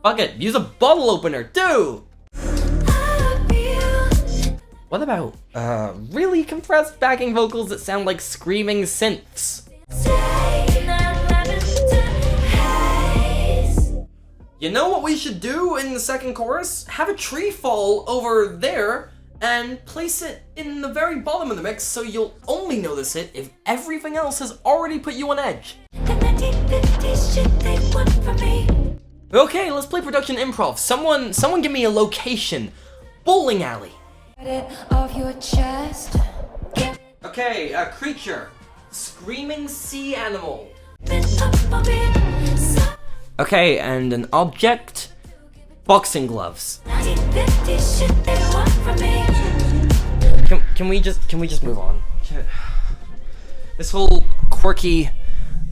Fuck it, use a bottle opener too! What about, really compressed backing vocals that sound like screaming synths? You know what we should do in the second chorus? Have a tree fall over there and place it in the very bottom of the mix so you'll only notice it if everything else has already put you on edge. Okay, let's play production improv. Someone give me a location. Bowling alley. Off your chest. Okay, a creature. Screaming sea animal. Okay, and an object. Boxing gloves. Can we just move on? This whole quirky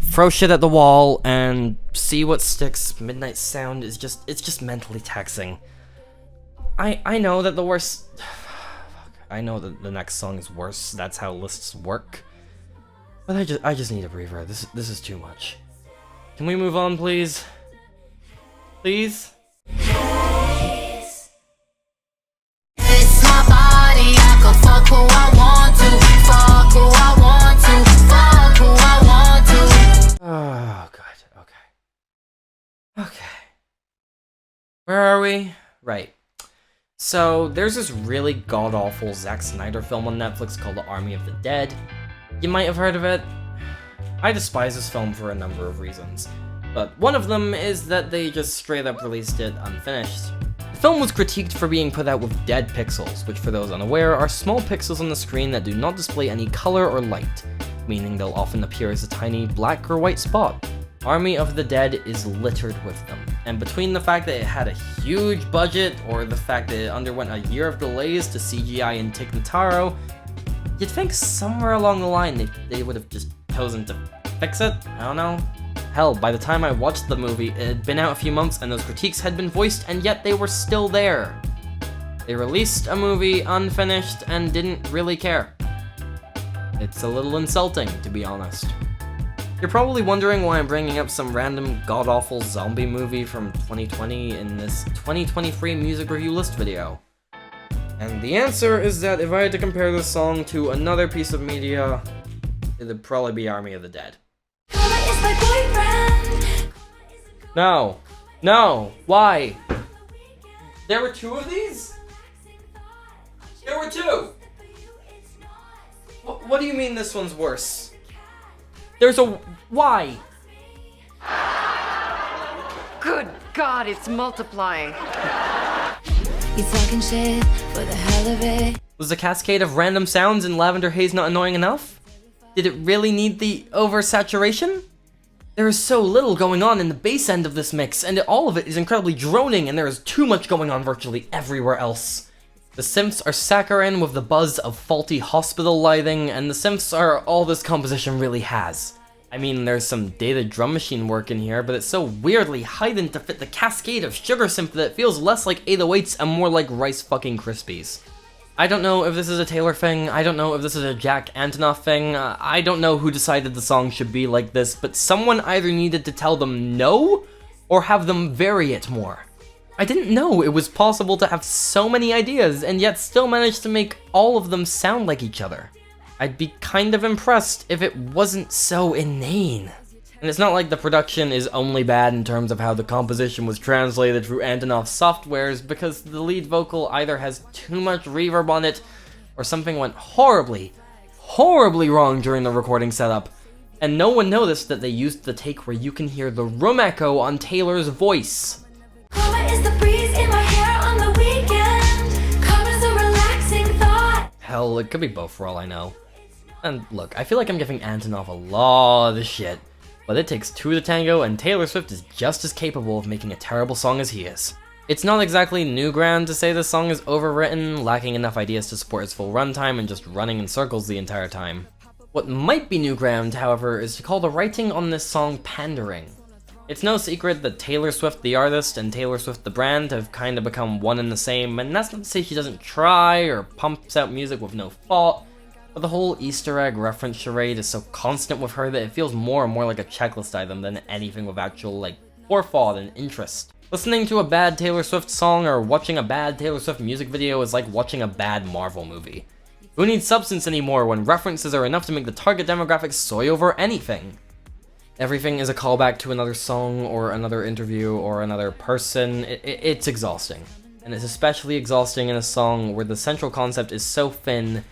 throw shit at the wall and see what sticks midnight sound is it's just mentally taxing. I know that the worst... I know that the next song is worse, that's how lists work. But I just need a breather. This is too much. Can we move on, please? Please? It's my body, I can fuck who I want to, fuck who I want to, fuck who I want to. Oh, God. Okay. Okay. Where are we? Right. So, there's this really god-awful Zack Snyder film on Netflix called The Army of the Dead. You might have heard of it. I despise this film for a number of reasons, but one of them is that they just straight up released it unfinished. The film was critiqued for being put out with dead pixels, which for those unaware are small pixels on the screen that do not display any color or light, meaning they'll often appear as a tiny black or white spot. Army of the Dead is littered with them, and between the fact that it had a huge budget, or the fact that it underwent a year of delays to CGI and Tig Notaro, you'd think somewhere along the line they would have just chosen to fix it? I don't know. Hell, by the time I watched the movie, it had been out a few months and those critiques had been voiced, and yet they were still there. They released a movie unfinished and didn't really care. It's a little insulting, to be honest. You're probably wondering why I'm bringing up some random god-awful zombie movie from 2020 in this 2023 music review list video. And the answer is that if I had to compare this song to another piece of media, it'd probably be Army of the Dead. No. No. Why? There were two of these? There were two! What do you mean this one's worse? There's a... Why? Good God, it's multiplying. You talking shit for the hell of it. Was the cascade of random sounds in Lavender Haze not annoying enough? Did it really need the oversaturation? There is so little going on in the bass end of this mix, and all of it is incredibly droning, and there is too much going on virtually everywhere else. The synths are saccharine with the buzz of faulty hospital lighting, and the synths are all this composition really has. I mean, there's some dated drum machine work in here, but it's so weirdly heightened to fit the cascade of sugar synth that it feels less like 808s and more like Rice fucking Krispies. I don't know if this is a Taylor thing, I don't know if this is a Jack Antonoff thing, I don't know who decided the song should be like this, but someone either needed to tell them no, or have them vary it more. I didn't know it was possible to have so many ideas and yet still manage to make all of them sound like each other. I'd be kind of impressed if it wasn't so inane. And it's not like the production is only bad in terms of how the composition was translated through Antonoff's softwares, because the lead vocal either has too much reverb on it, or something went horribly, horribly wrong during the recording setup, and no one noticed that they used the take where you can hear the room echo on Taylor's voice. Is the breeze in my hair on the weekend? Covers a relaxing thought. Hell, it could be both for all I know. And look, I feel like I'm giving Antonoff a lot of shit, but it takes two to tango, and Taylor Swift is just as capable of making a terrible song as he is. It's not exactly new ground to say this song is overwritten, lacking enough ideas to support its full runtime, and just running in circles the entire time. What might be new ground, however, is to call the writing on this song pandering. It's no secret that Taylor Swift the artist and Taylor Swift the brand have kind of become one and the same, and that's not to say she doesn't try or pumps out music with no fault, but the whole Easter egg reference charade is so constant with her that it feels more and more like a checklist item than anything with actual, forethought and interest. Listening to a bad Taylor Swift song or watching a bad Taylor Swift music video is like watching a bad Marvel movie. Who needs substance anymore when references are enough to make the target demographic soy over anything? Everything is a callback to another song or another interview or another person. It's exhausting. And it's especially exhausting in a song where the central concept is so thin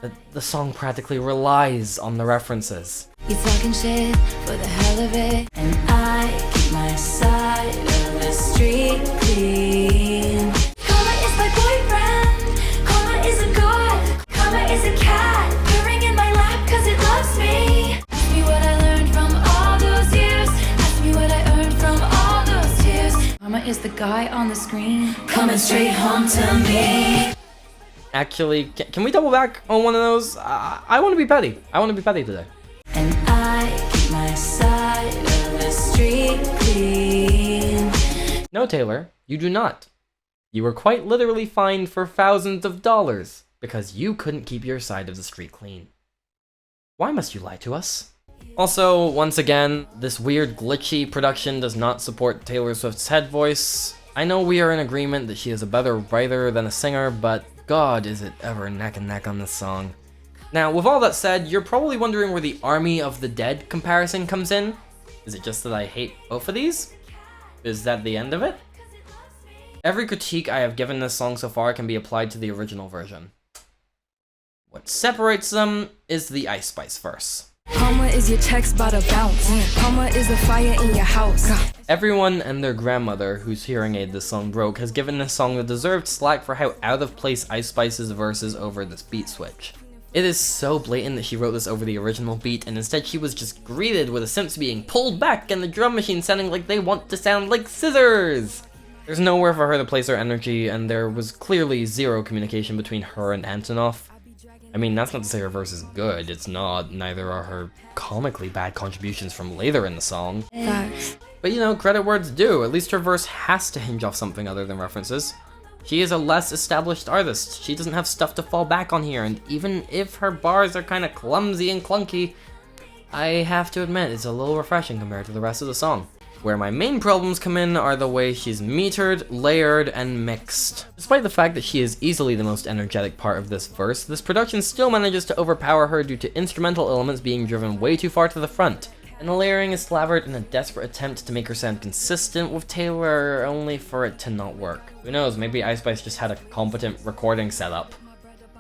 that the song practically relies on the references. You talking shit for the hell of it, and I keep my side of the street clean. Karma is my boyfriend, karma is a god, karma is a cat, purring in my lap cause it loves me. Ask me what I learned from all those years, ask me what I earned from all those tears. Karma is the guy on the screen, coming straight home to me. Actually, can we double back on one of those? I want to be petty. I want to be petty today. And I keep my side of the street clean. No, Taylor, you do not. You were quite literally fined for thousands of dollars because you couldn't keep your side of the street clean. Why must you lie to us? Also, once again, this weird glitchy production does not support Taylor Swift's head voice. I know we are in agreement that she is a better writer than a singer, but god is it ever neck and neck on this song. Now, with all that said, you're probably wondering where the Army of the Dead comparison comes in. Is it just that I hate both of these? Is that the end of it? Every critique I have given this song so far can be applied to the original version. What separates them is the Ice Spice verse. Karma is your checks by the bounce. Karma is a fire in your house. Everyone and their grandmother whose hearing aid this song broke has given this song the deserved slack for how out of place Ice Spice's verse is over this beat switch. It is so blatant that she wrote this over the original beat, and instead she was just greeted with the synths being pulled back and the drum machine sounding like they want to sound like scissors! There's nowhere for her to place her energy, and there was clearly zero communication between her and Antonov. I mean, that's not to say her verse is good, it's not, neither are her comically bad contributions from later in the song. Facts. But you know, credit where it's due, at least her verse has to hinge off something other than references. She is a less established artist, she doesn't have stuff to fall back on here, and even if her bars are kinda clumsy and clunky, I have to admit it's a little refreshing compared to the rest of the song. Where my main problems come in are the way she's metered, layered, and mixed. Despite the fact that she is easily the most energetic part of this verse, this production still manages to overpower her due to instrumental elements being driven way too far to the front, and the layering is slathered in a desperate attempt to make her sound consistent with Taylor, only for it to not work. Who knows, maybe Ice Spice just had a competent recording setup.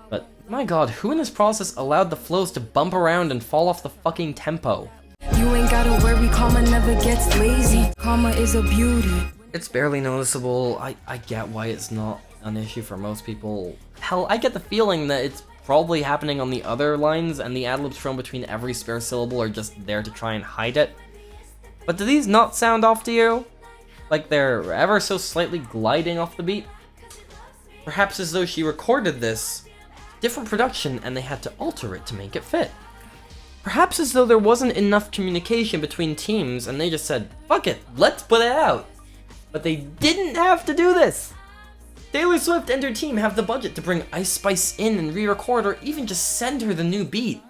But my god, who in this process allowed the flows to bump around and fall off the fucking tempo? You ain't gotta worry, karma never gets lazy. Karma is a beauty. It's barely noticeable. I get why it's not an issue for most people. Hell, I get the feeling that it's probably happening on the other lines and the ad-libs thrown between every spare syllable are just there to try and hide it. But do these not sound off to you? Like they're ever so slightly gliding off the beat? Perhaps as though she recorded this different production and they had to alter it to make it fit. Perhaps as though there wasn't enough communication between teams and they just said, fuck it, let's put it out. But they didn't have to do this. Taylor Swift and her team have the budget to bring Ice Spice in and re-record or even just send her the new beat.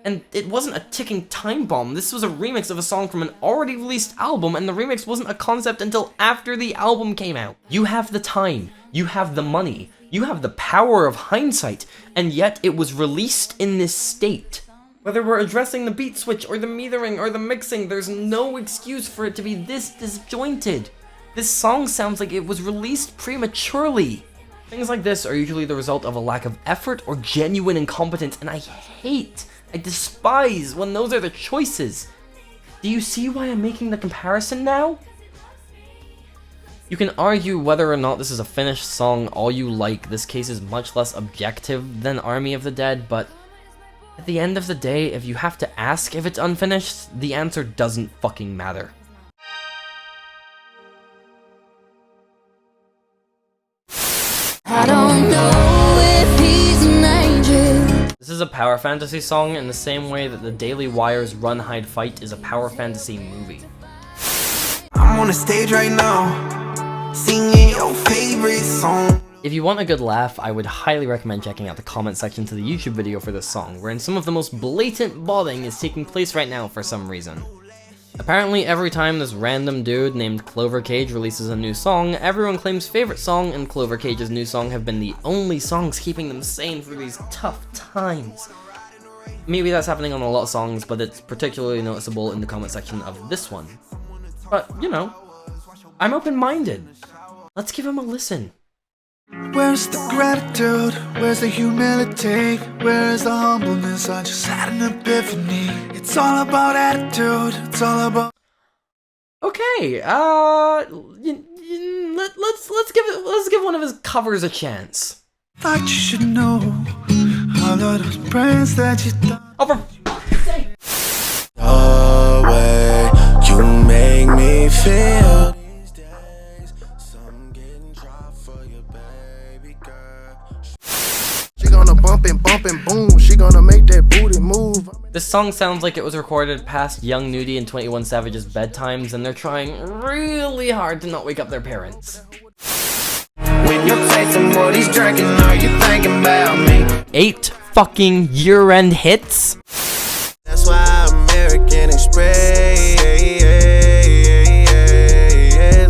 And it wasn't a ticking time bomb, this was a remix of a song from an already released album and the remix wasn't a concept until after the album came out. You have the time, you have the money, you have the power of hindsight, and yet it was released in this state. Whether we're addressing the beat switch or the metering or the mixing, there's no excuse for it to be this disjointed. This song sounds like it was released prematurely. Things like this are usually the result of a lack of effort or genuine incompetence, and I despise when those are the choices. Do you see why I'm making the comparison now? You can argue whether or not this is a finished song all you like. This case is much less objective than Army of the Dead, but at the end of the day, if you have to ask if it's unfinished, the answer doesn't fucking matter. I don't know if he's an angel. This is a power fantasy song in the same way that the Daily Wire's Run, Hide, Fight is a power fantasy movie. I'm on the stage right now, singing your favorite song. If you want a good laugh, I would highly recommend checking out the comment section to the YouTube video for this song, wherein some of the most blatant botting is taking place right now for some reason. Apparently every time this random dude named Clover Cage releases a new song, everyone claims favorite song and Clover Cage's new song have been the only songs keeping them sane through these tough times. Maybe that's happening on a lot of songs, but it's particularly noticeable in the comment section of this one. But, you know, I'm open-minded. Let's give him a listen. Where's the gratitude? Where's the humility? Where's the humbleness? I just had an epiphany. It's all about attitude. It's all about. Okay, let's give one of his covers a chance. Like you should know all of those brands that you done. Oh, for fuck's sake! The way you make me feel. She gonna bump and boom, she gonna make that booty move. This song sounds like it was recorded past Young Nudie and 21 Savage's bedtimes, and they're trying really hard to not wake up their parents. When you're tasting what he's drinking, are you thinking about me? 8 fucking year-end hits? That's why American Express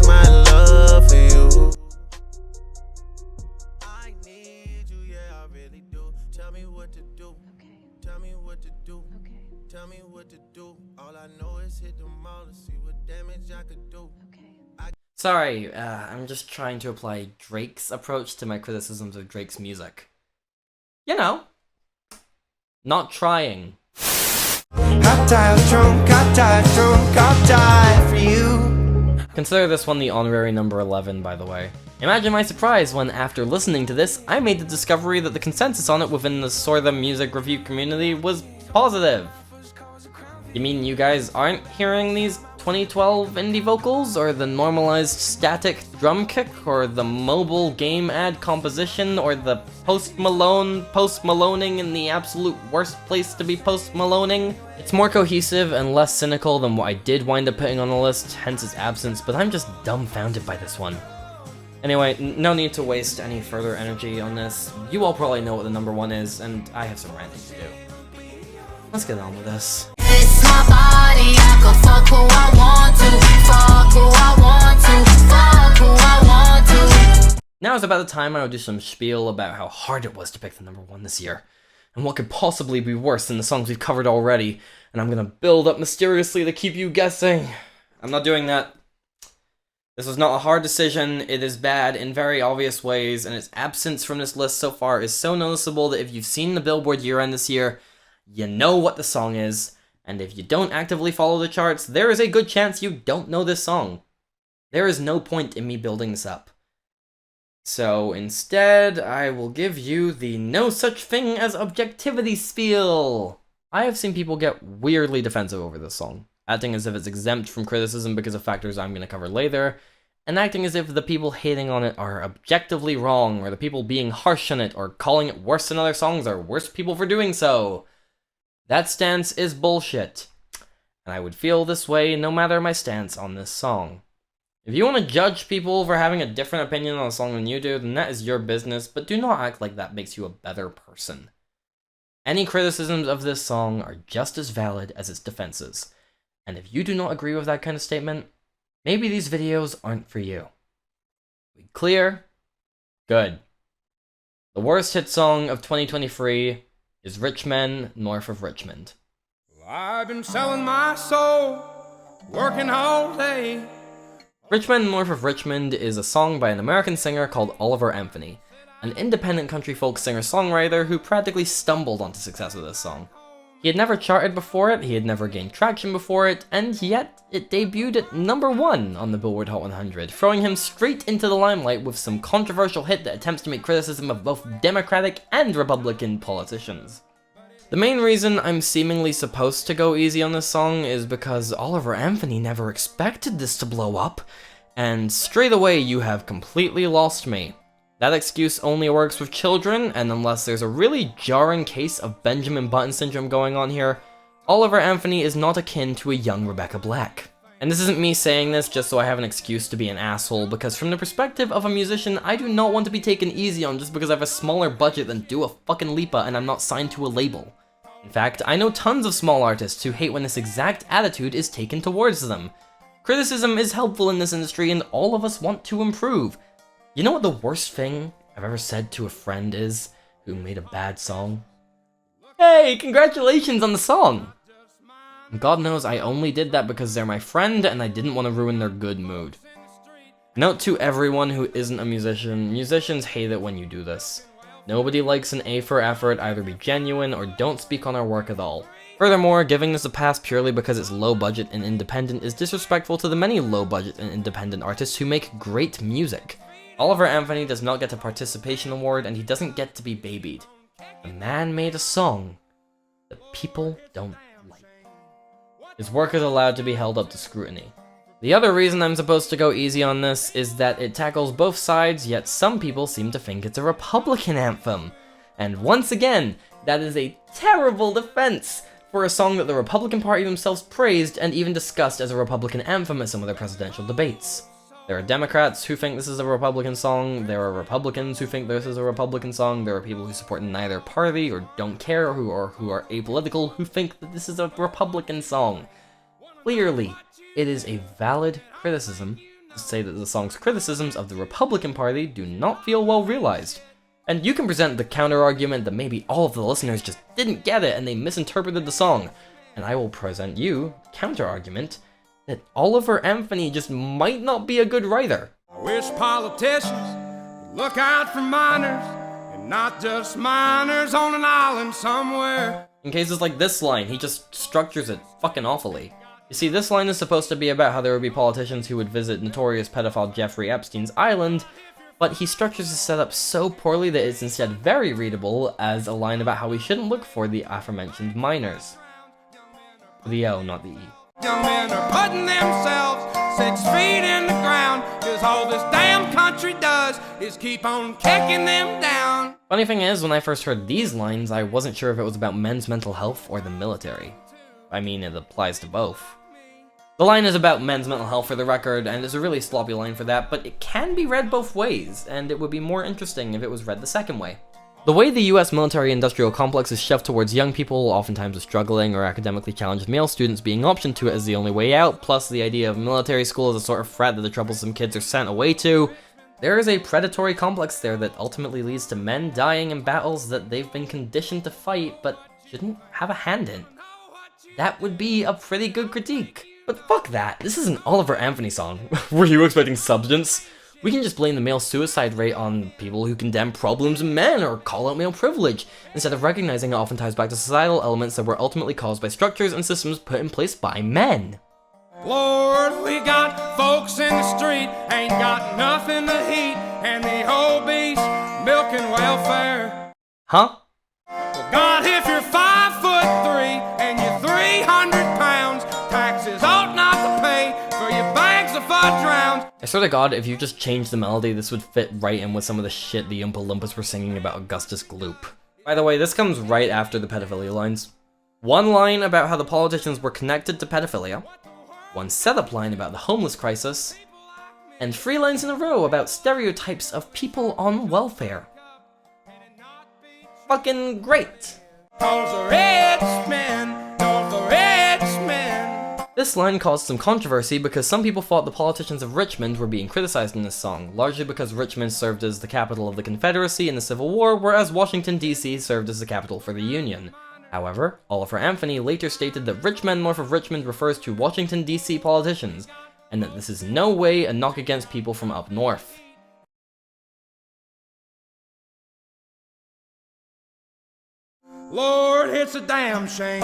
my love for you. I need you, yeah, I really do. Tell me what to do. Okay. Tell me what to do. Okay. Tell me what to do. All I know is hit the mall and see what damage I could do. Okay. Sorry, I'm just trying to apply Drake's approach to my criticisms of Drake's music. You know, not trying. Got tired, drunk, got tired, drunk, got tired for you. Consider this one the honorary number 11, by the way. Imagine my surprise when, after listening to this, I made the discovery that the consensus on it within the sort of music review community was positive. You mean you guys aren't hearing these 2012 indie vocals, or the normalized static drum kick, or the mobile game ad composition, or the post-Maloning in the absolute worst place to be post-Maloning? It's more cohesive and less cynical than what I did wind up putting on the list, hence its absence, but I'm just dumbfounded by this one. Anyway, no need to waste any further energy on this. You all probably know what the number 1 is, and I have some ranting to do. Let's get on with this. It's my body, I can fuck who I want to, fuck who I want to, fuck who I want to. Now is about the time I would do some spiel about how hard it was to pick the number 1 this year, and what could possibly be worse than the songs we've covered already, and I'm gonna build up mysteriously to keep you guessing. I'm not doing that. This was not a hard decision, it is bad in very obvious ways, and its absence from this list so far is so noticeable that if you've seen the Billboard year-end this year, you know what the song is, and if you don't actively follow the charts, there is a good chance you don't know this song. There is no point in me building this up. So instead, I will give you the no such thing as objectivity spiel. I have seen people get weirdly defensive over this song, acting as if it's exempt from criticism because of factors I'm going to cover later, and acting as if the people hating on it are objectively wrong, or the people being harsh on it, or calling it worse than other songs are worse people for doing so. That stance is bullshit, and I would feel this way no matter my stance on this song. If you want to judge people for having a different opinion on a song than you do, then that is your business, but do not act like that makes you a better person. Any criticisms of this song are just as valid as its defenses, and if you do not agree with that kind of statement, maybe these videos aren't for you. We clear? Good. The worst hit song of 2023 is Rich Men North of Richmond. I've been selling my soul, working all day. Rich Men North of Richmond is a song by an American singer called Oliver Anthony, an independent country folk singer-songwriter who practically stumbled onto success with this song. He had never charted before it, he had never gained traction before it, and yet it debuted at number 1 on the Billboard Hot 100, throwing him straight into the limelight with some controversial hit that attempts to make criticism of both Democratic and Republican politicians. The main reason I'm seemingly supposed to go easy on this song is because Oliver Anthony never expected this to blow up, and straight away you have completely lost me. That excuse only works with children, and unless there's a really jarring case of Benjamin Button syndrome going on here, Oliver Anthony is not akin to a young Rebecca Black. And this isn't me saying this just so I have an excuse to be an asshole, because from the perspective of a musician, I do not want to be taken easy on just because I have a smaller budget than Dua fucking Lipa and I'm not signed to a label. In fact, I know tons of small artists who hate when this exact attitude is taken towards them. Criticism is helpful in this industry and all of us want to improve. You know what the worst thing I've ever said to a friend is, who made a bad song? Hey, congratulations on the song! And God knows I only did that because they're my friend and I didn't want to ruin their good mood. Note to everyone who isn't a musician, musicians hate it when you do this. Nobody likes an A for effort, either be genuine or don't speak on our work at all. Furthermore, giving this a pass purely because it's low budget and independent is disrespectful to the many low budget and independent artists who make great music. Oliver Anthony does not get a participation award and he doesn't get to be babied. The man made a song that people don't like. His work is allowed to be held up to scrutiny. The other reason I'm supposed to go easy on this is that it tackles both sides, yet some people seem to think it's a Republican anthem. And once again, that is a terrible defense for a song that the Republican Party themselves praised and even discussed as a Republican anthem at some of their presidential debates. There are Democrats who think this is a Republican song, there are Republicans who think this is a Republican song, there are people who support neither party or don't care or who are apolitical who think that this is a Republican song. Clearly, it is a valid criticism to say that the song's criticisms of the Republican Party do not feel well realized. And you can present the counter-argument that maybe all of the listeners just didn't get it and they misinterpreted the song. And I will present you the counter-argument that Oliver Anthony just might not be a good writer. I wish politicians would look out for minors, and not just minors on an island somewhere. In cases like this line, he just structures it fucking awfully. You see, this line is supposed to be about how there would be politicians who would visit notorious pedophile Jeffrey Epstein's island, but he structures his setup so poorly that it's instead very readable as a line about how we shouldn't look for the aforementioned minors. The L, not the E. Young men are putting themselves 6 feet in the ground, 'cause all this damn country does is keep on kicking them down. Funny thing is, when I first heard these lines, I wasn't sure if it was about men's mental health or the military. I mean, it applies to both. The line is about men's mental health for the record, and it's a really sloppy line for that, but it can be read both ways, and it would be more interesting if it was read the second way. The way the US military-industrial complex is shoved towards young people, oftentimes with struggling or academically challenged male students being optioned to it as the only way out, plus the idea of military school as a sort of frat that the troublesome kids are sent away to, there is a predatory complex there that ultimately leads to men dying in battles that they've been conditioned to fight but shouldn't have a hand in. That would be a pretty good critique. But fuck that, this is an Oliver Anthony song. Were you expecting substance? We can just blame the male suicide rate on people who condemn problems in men or call out male privilege, instead of recognizing it often ties back to societal elements that were ultimately caused by structures and systems put in place by men. Lord, we got folks in the street, ain't got nothing to eat, and the obese milking welfare. Huh? Well, God, if you're 5'3" and you're 300 pounds, taxes ought not to pay for your bags of fudge rounds. I swear to God, if you just changed the melody, this would fit right in with some of the shit the Oompa Loompas were singing about Augustus Gloop. By the way, this comes right after the pedophilia lines. One line about how the politicians were connected to pedophilia, one setup line about the homeless crisis, and 3 lines in a row about stereotypes of people on welfare. Fucking great! Cause the rich men, don't the rich men. This line caused some controversy because some people thought the politicians of Richmond were being criticized in this song, largely because Richmond served as the capital of the Confederacy in the Civil War, whereas Washington, D.C. served as the capital for the Union. However, Oliver Anthony later stated that rich men north of Richmond refers to Washington, D.C. politicians, and that this is no way a knock against people from up north. Lord, it's a damn shame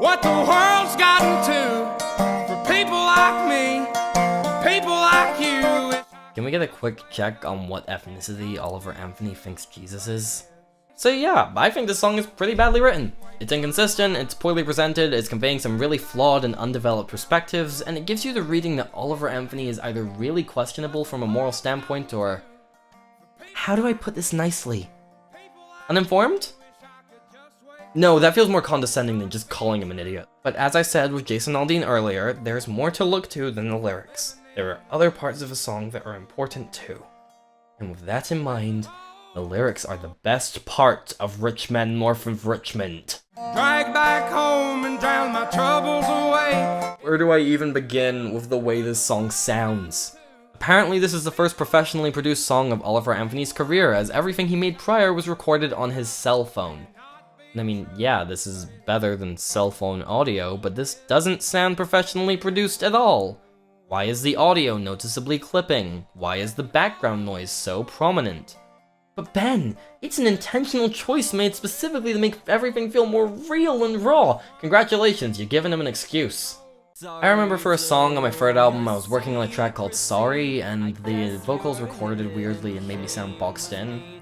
what the world's gotten to for people like me, people like you. Can we get a quick check on what ethnicity Oliver Anthony thinks Jesus is? So yeah, I think this song is pretty badly written. It's inconsistent, it's poorly presented, it's conveying some really flawed and undeveloped perspectives, and it gives you the reading that Oliver Anthony is either really questionable from a moral standpoint or... how do I put this nicely? Uninformed? No, that feels more condescending than just calling him an idiot. But as I said with Jason Aldean earlier, there's more to look to than the lyrics. There are other parts of a song that are important too. And with that in mind, the lyrics are the best part of Rich Men North of Richmond. Drag back home and drown my troubles away. Where do I even begin with the way this song sounds? Apparently this is the first professionally produced song of Oliver Anthony's career, as everything he made prior was recorded on his cell phone. I mean, yeah, this is better than cell phone audio, but this doesn't sound professionally produced at all. Why is the audio noticeably clipping? Why is the background noise so prominent? But Ben, it's an intentional choice made specifically to make everything feel more real and raw. Congratulations, you're giving him an excuse. I remember for a song on my third album, I was working on a track called Sorry, and the vocals recorded weirdly and made me sound boxed in.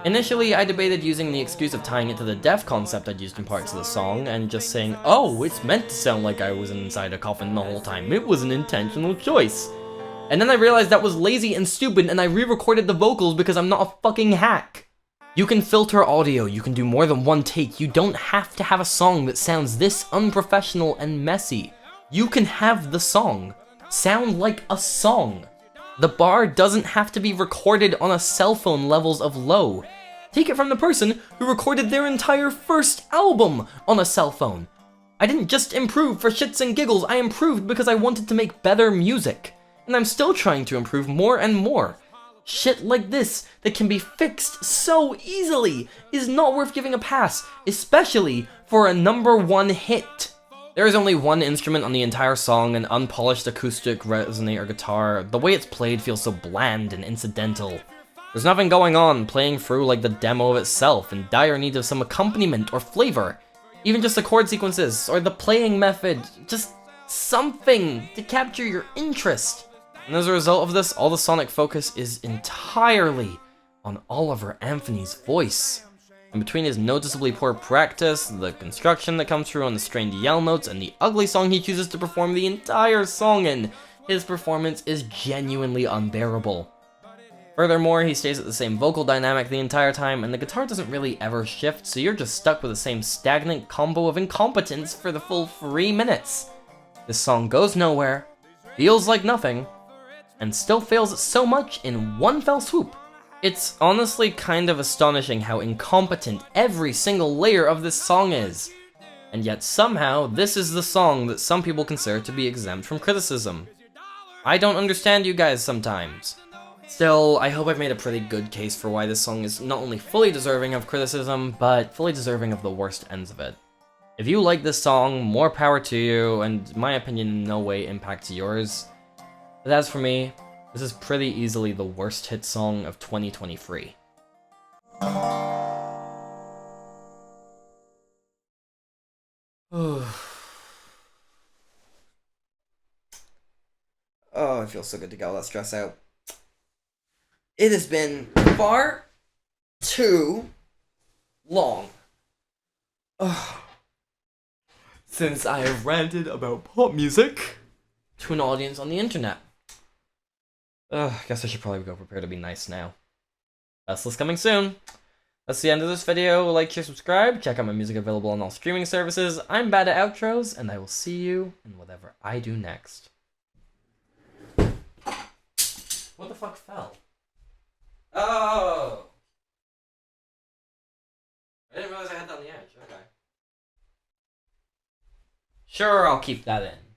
Initially, I debated using the excuse of tying it to the death concept I'd used in parts of the song, and just saying, oh, it's meant to sound like I was inside a coffin the whole time, it was an intentional choice. And then I realized that was lazy and stupid, and I re-recorded the vocals because I'm not a fucking hack. You can filter audio, you can do more than one take, you don't have to have a song that sounds this unprofessional and messy. You can have the song sound like a song. The bar doesn't have to be recorded on a cell phone levels of low. Take it from the person who recorded their entire first album on a cell phone. I didn't just improve for shits and giggles, I improved because I wanted to make better music. And I'm still trying to improve more and more. Shit like this that can be fixed so easily is not worth giving a pass, especially for a #1 hit. There is only one instrument on the entire song, an unpolished acoustic resonator guitar. The way it's played feels so bland and incidental. There's nothing going on playing through like the demo of itself, in dire need of some accompaniment or flavor. Even just the chord sequences, or the playing method, just something to capture your interest. And as a result of this, all the sonic focus is entirely on Oliver Anthony's voice. And between his noticeably poor practice, the construction that comes through on the strained yell notes, and the ugly song he chooses to perform the entire song in, his performance is genuinely unbearable. Furthermore, he stays at the same vocal dynamic the entire time, and the guitar doesn't really ever shift, so you're just stuck with the same stagnant combo of incompetence for the full 3 minutes. This song goes nowhere, feels like nothing, and still fails so much in one fell swoop. It's honestly kind of astonishing how incompetent every single layer of this song is. And yet somehow, this is the song that some people consider to be exempt from criticism. I don't understand you guys sometimes. Still, I hope I've made a pretty good case for why this song is not only fully deserving of criticism, but fully deserving of the worst ends of it. If you like this song, more power to you, and my opinion in no way impacts yours. But as for me, this is pretty easily the worst hit song of 2023. Oh, it feels so good to get all that stress out. It has been far too long since I have ranted about pop music to an audience on the internet. I guess I should probably go prepare to be nice now. Best list coming soon. That's the end of this video. Like, share, subscribe. Check out my music available on all streaming services. I'm bad at outros, and I will see you in whatever I do next. What the fuck fell? Oh! I didn't realize I had that on the edge. Okay. Sure, I'll keep that in.